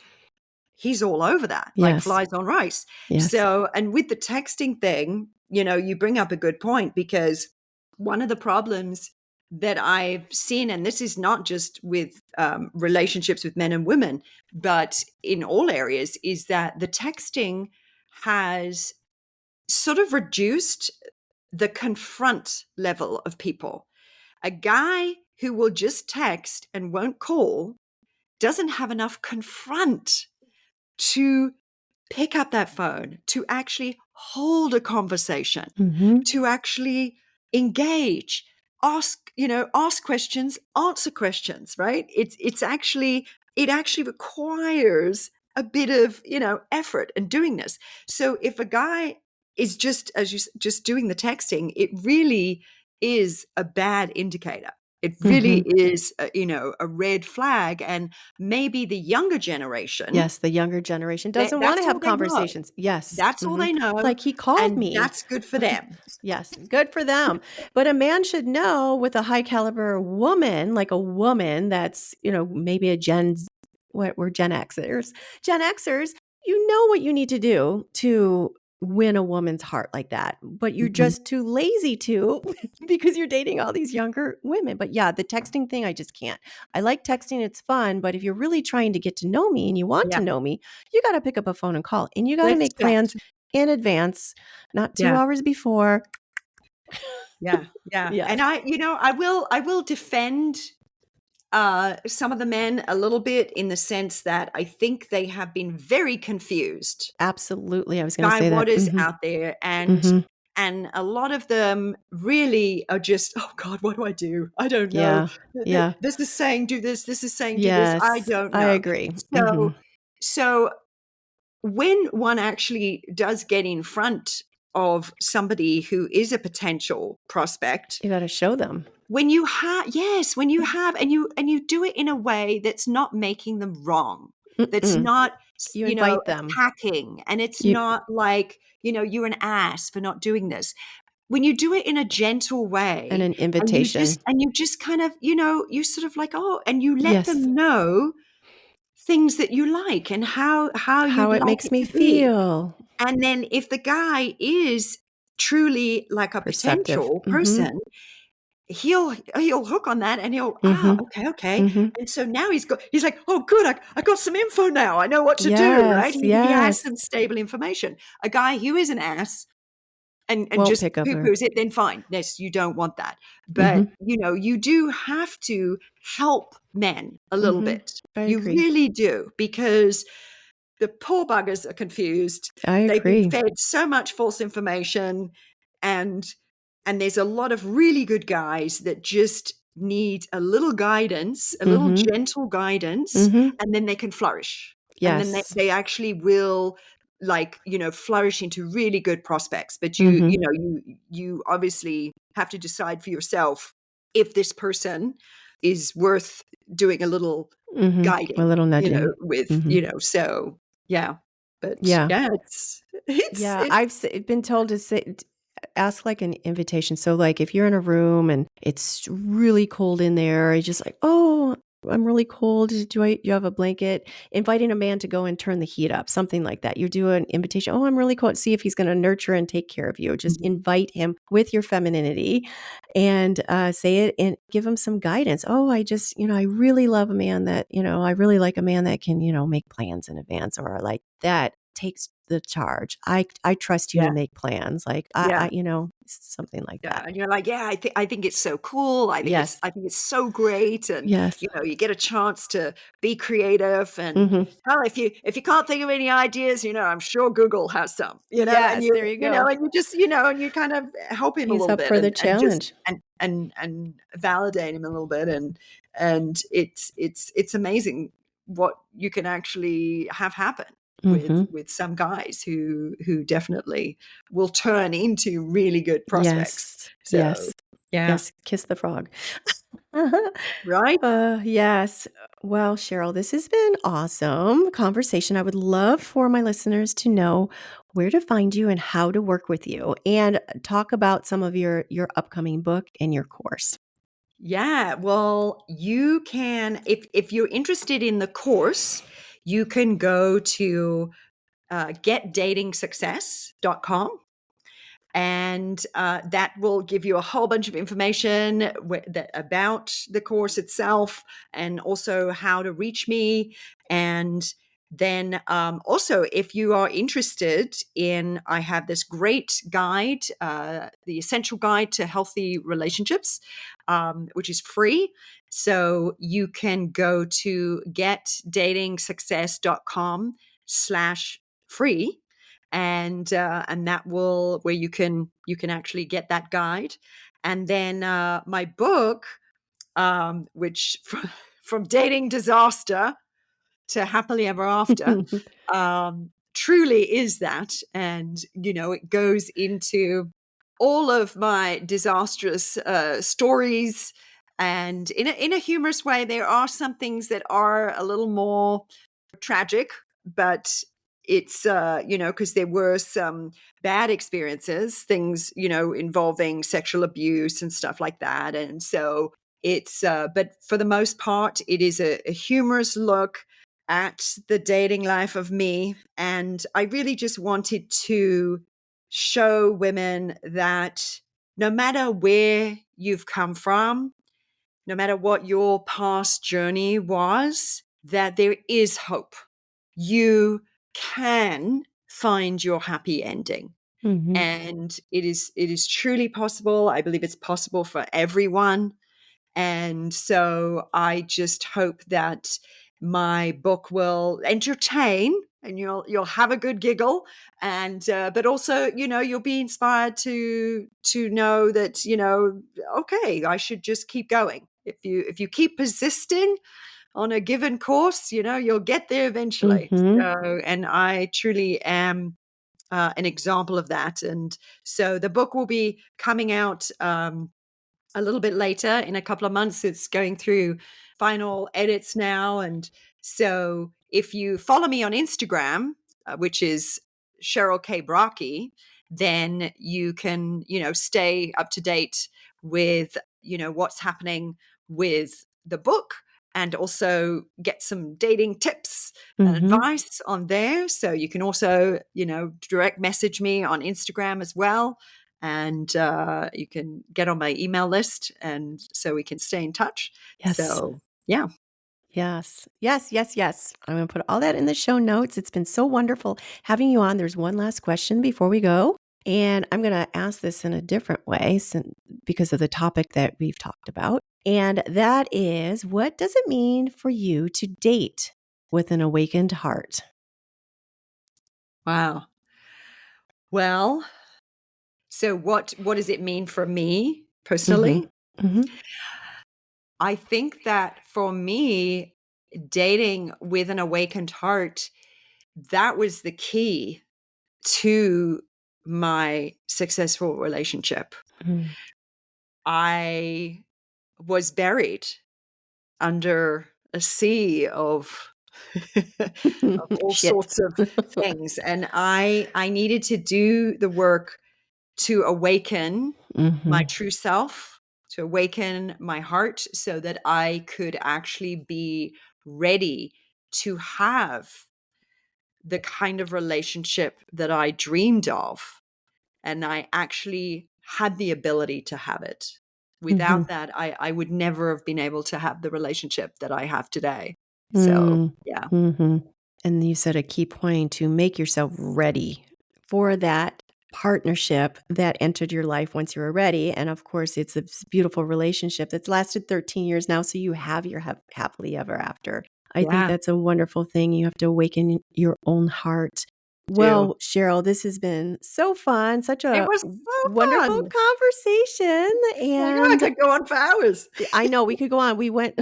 He's all over that, like Yes. flies on rice. Yes. So, and with the texting thing, you bring up a good point, because one of the problems that I've seen, and this is not just with relationships with men and women, but in all areas, is that the texting has sort of reduced the confront level of people. A guy who will just text and won't call doesn't have enough confront to pick up that phone, to actually hold a conversation, Mm-hmm. to actually engage, ask questions, answer questions, right? It actually requires a bit of, effort and doing this. So if a guy is just, as you just doing the texting, it really is a bad indicator. It really Mhm. is, a red flag. And maybe the younger generation, Yes, the younger generation doesn't wanna that's all have they know. conversations. Yes. That's all Mhm. they know, Like, "He called and me." that's good for them. Yes, good for them. But a man should know with a high caliber woman, like a woman that's, maybe a what we're Gen Xers. Gen Xers, you know what you need to do to win a woman's heart like that, but you're Mhm. just too lazy to because you're dating all these younger women. But yeah, the texting thing, I just can't. I like texting, it's fun, but if you're really trying to get to know me and you want to Yeah. know me, you got to pick up a phone and call, and you got to Let's make chat. plans in advance, not 2 Yeah. hours before. Yeah. Yeah. Yes, And I will defend some of the men a little bit, in the sense that I think they have been very confused absolutely. I was going to by say what that. is Mhm. out there, Mhm. and a lot of them really are just, oh God, what do I do? I don't know. Yeah. Yeah. This is saying do this, this is saying do this, I Yes, don't I know. agree. So Mhm. so when one actually does get in front of somebody who is a potential prospect, You gotta show them. when you have, yes, when you have, and you do it in a way that's not making them wrong, that's Mm-mm. not You invite them. attacking, and it's You not like, you're an ass for not doing this. When you do it in a gentle and way, an and you invitation. just kind of, you sort of like, oh, and you let Yes. them know things that you like, and how How you'd it like makes it me to be. feel. And then if the guy is truly like a Perceptive. potential Mhm. person, he'll hook on that, and he'll, Mhm. okay, okay. Mhm. And so now he's like, oh, good, I got some info now. I know what to do, right? Yes, He has yes. some stable information. A guy who is an ass and Won't just pick up her. poo-poos it, then fine. Yes, you don't want that. But, Mhm. you do have to help men a little Mhm. bit. I You agree. really do, because the poor buggers are confused. I They've been agree. fed so much false information, and there's a lot of really good guys that just need a little guidance, a little Mhm. gentle guidance, Mhm. and then they can flourish. And then they, Yes. they actually will, like, flourish into really good prospects. But Mhm. you obviously have to decide for yourself if this person is worth doing a little Mhm. A guiding, little nudging. with, Mhm. so yeah. But Yeah. yeah, it's Yeah, it I've been told to say ask, like, an invitation. So, like, if you're in a room and it's really cold in there, you're just like, "Oh, I'm really cold. You have a blanket?" Inviting a man to go and turn the heat up, something like that. You do an invitation, "Oh, I'm really cold." See if he's gonna nurture and take care of you. Just Mhm. invite him with your femininity and, say it and give him some guidance. "Oh, I just, I really love a man that, I really like a man that can, make plans in advance or, like, that takes the charge. I trust you to Yeah, make plans." Like, yeah. something like Yeah, that. and you're like, "Yeah, I think it's so cool. I think it's Yes. I think it's so great." And, Yes. you get a chance to be creative, and, Mhm. hell, if you can't think of any ideas, I'm sure Google has some, and Yes, there you go. and you just, and you kind of help him a He's little up bit, for the and just challenge. and validate him a little bit, and it's amazing what you can actually have happen with Mhm. some guys who definitely will turn into really good prospects. Yes. So, Yes. yeah, Yes, kiss the frog. right? Yes. Well, Cheryl, this has been awesome conversation. I would love for my listeners to know where to find you and how to work with you, and talk about some of your upcoming book and your course. Yeah, well, you can, if you're interested in the course, you can go to getdatingsuccess.com, and that will give you a whole bunch of information about the course itself, and also how to reach me. And then, also, if you are interested in, I have this great guide, the essential guide to healthy relationships, which is free. So you can go to getdatingsuccess.com/free, and that will, where you can actually get that guide. And then, my book, which from dating disaster to happily ever after, truly is that. And, it goes into all of my disastrous stories. And in a humorous way, there are some things that are a little more tragic, but it's, because there were some bad experiences, things, involving sexual abuse and stuff like that. And so it's, but for the most part, it is a humorous look at the dating life of me. And I really just wanted to show women that no matter where you've come from, no matter what your past journey was, that there is hope. You can find your happy ending. Mm-hmm. And it is truly possible. I believe it's possible for everyone. And so I just hope that my book will entertain and you'll have a good giggle, and but also you'll be inspired to know that okay, I should just keep going. If you keep persisting on a given course, you'll get there eventually. Mm-hmm. So, and I truly am an example of that. And so the book will be coming out a little bit later in a couple of months. It's going through final edits now. And so if you follow me on Instagram, which is Cheryl K. Brockie, then you can, stay up to date with, what's happening with the book, and also get some dating tips and Mm-hmm. advice on there. So you can also, direct message me on Instagram as well. And you can get on my email list, and so we can stay in touch. Yes. So, yeah. Yes. Yes. Yes. Yes. I'm going to put all that in the show notes. It's been so wonderful having you on. There's one last question before we go. And I'm going to ask this in a different way because of the topic that we've talked about. And that is, what does it mean for you to date with an awakened heart? Wow. Well, so what does it mean for me personally? Mm-hmm. Mm-hmm. I think that for me, dating with an awakened heart, that was the key to my successful relationship. Mm-hmm. I was buried under a sea of of all Shit. sorts of things, and I needed to do the work to awaken my Mm-hmm. true self, to awaken my heart, so that I could actually be ready to have the kind of relationship that I dreamed of. And I actually had the ability to have it. Mm-hmm. Without that, I would never have been able to have the relationship that I have today. So, yeah. Mm-hmm. And you said a key point to make yourself ready for that partnership that entered your life once you were ready. And of course, it's a beautiful relationship that's lasted 13 years now. So you have your happily ever after. I think Yeah. that's a wonderful thing. You have to awaken your own heart. Do. Well, Cheryl, this has been so fun, such It a was so wonderful fun. conversation. I know I And could go on for hours. I know we could go on. We went,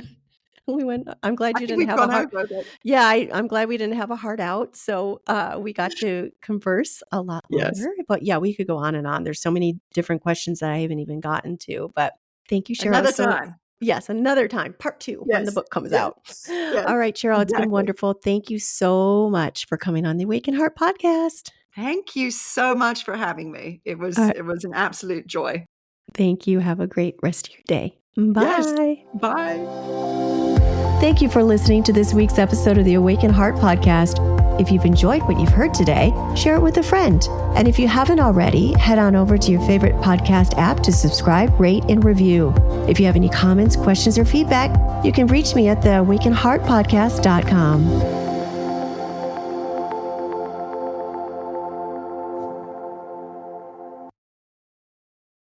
I'm glad I you think didn't we've have a gone heart. over, but Yeah, I'm glad we didn't have a heart out. So we got to converse a lot yes. longer. But yeah, we could go on and on. There's so many different questions that I haven't even gotten to. But thank you, Cheryl. Another So time. yes, another time, part 2 when the Yes. book comes Yes. out. Yes. All right, Cheryl, it's been Exactly. wonderful. Thank you so much for coming on the Awaken Heart podcast. Thank you so much for having me. It Uh, was an absolute joy. Thank you. Have a great rest of your day. Yes. Bye. Bye. Thank you for listening to this week's episode of the Awaken Heart podcast. If you've enjoyed what you've heard today, share it with a friend. And if you haven't already, head on over to your favorite podcast app to subscribe, rate, and review. If you have any comments, questions, or feedback, you can reach me at theawakenheartpodcast.com.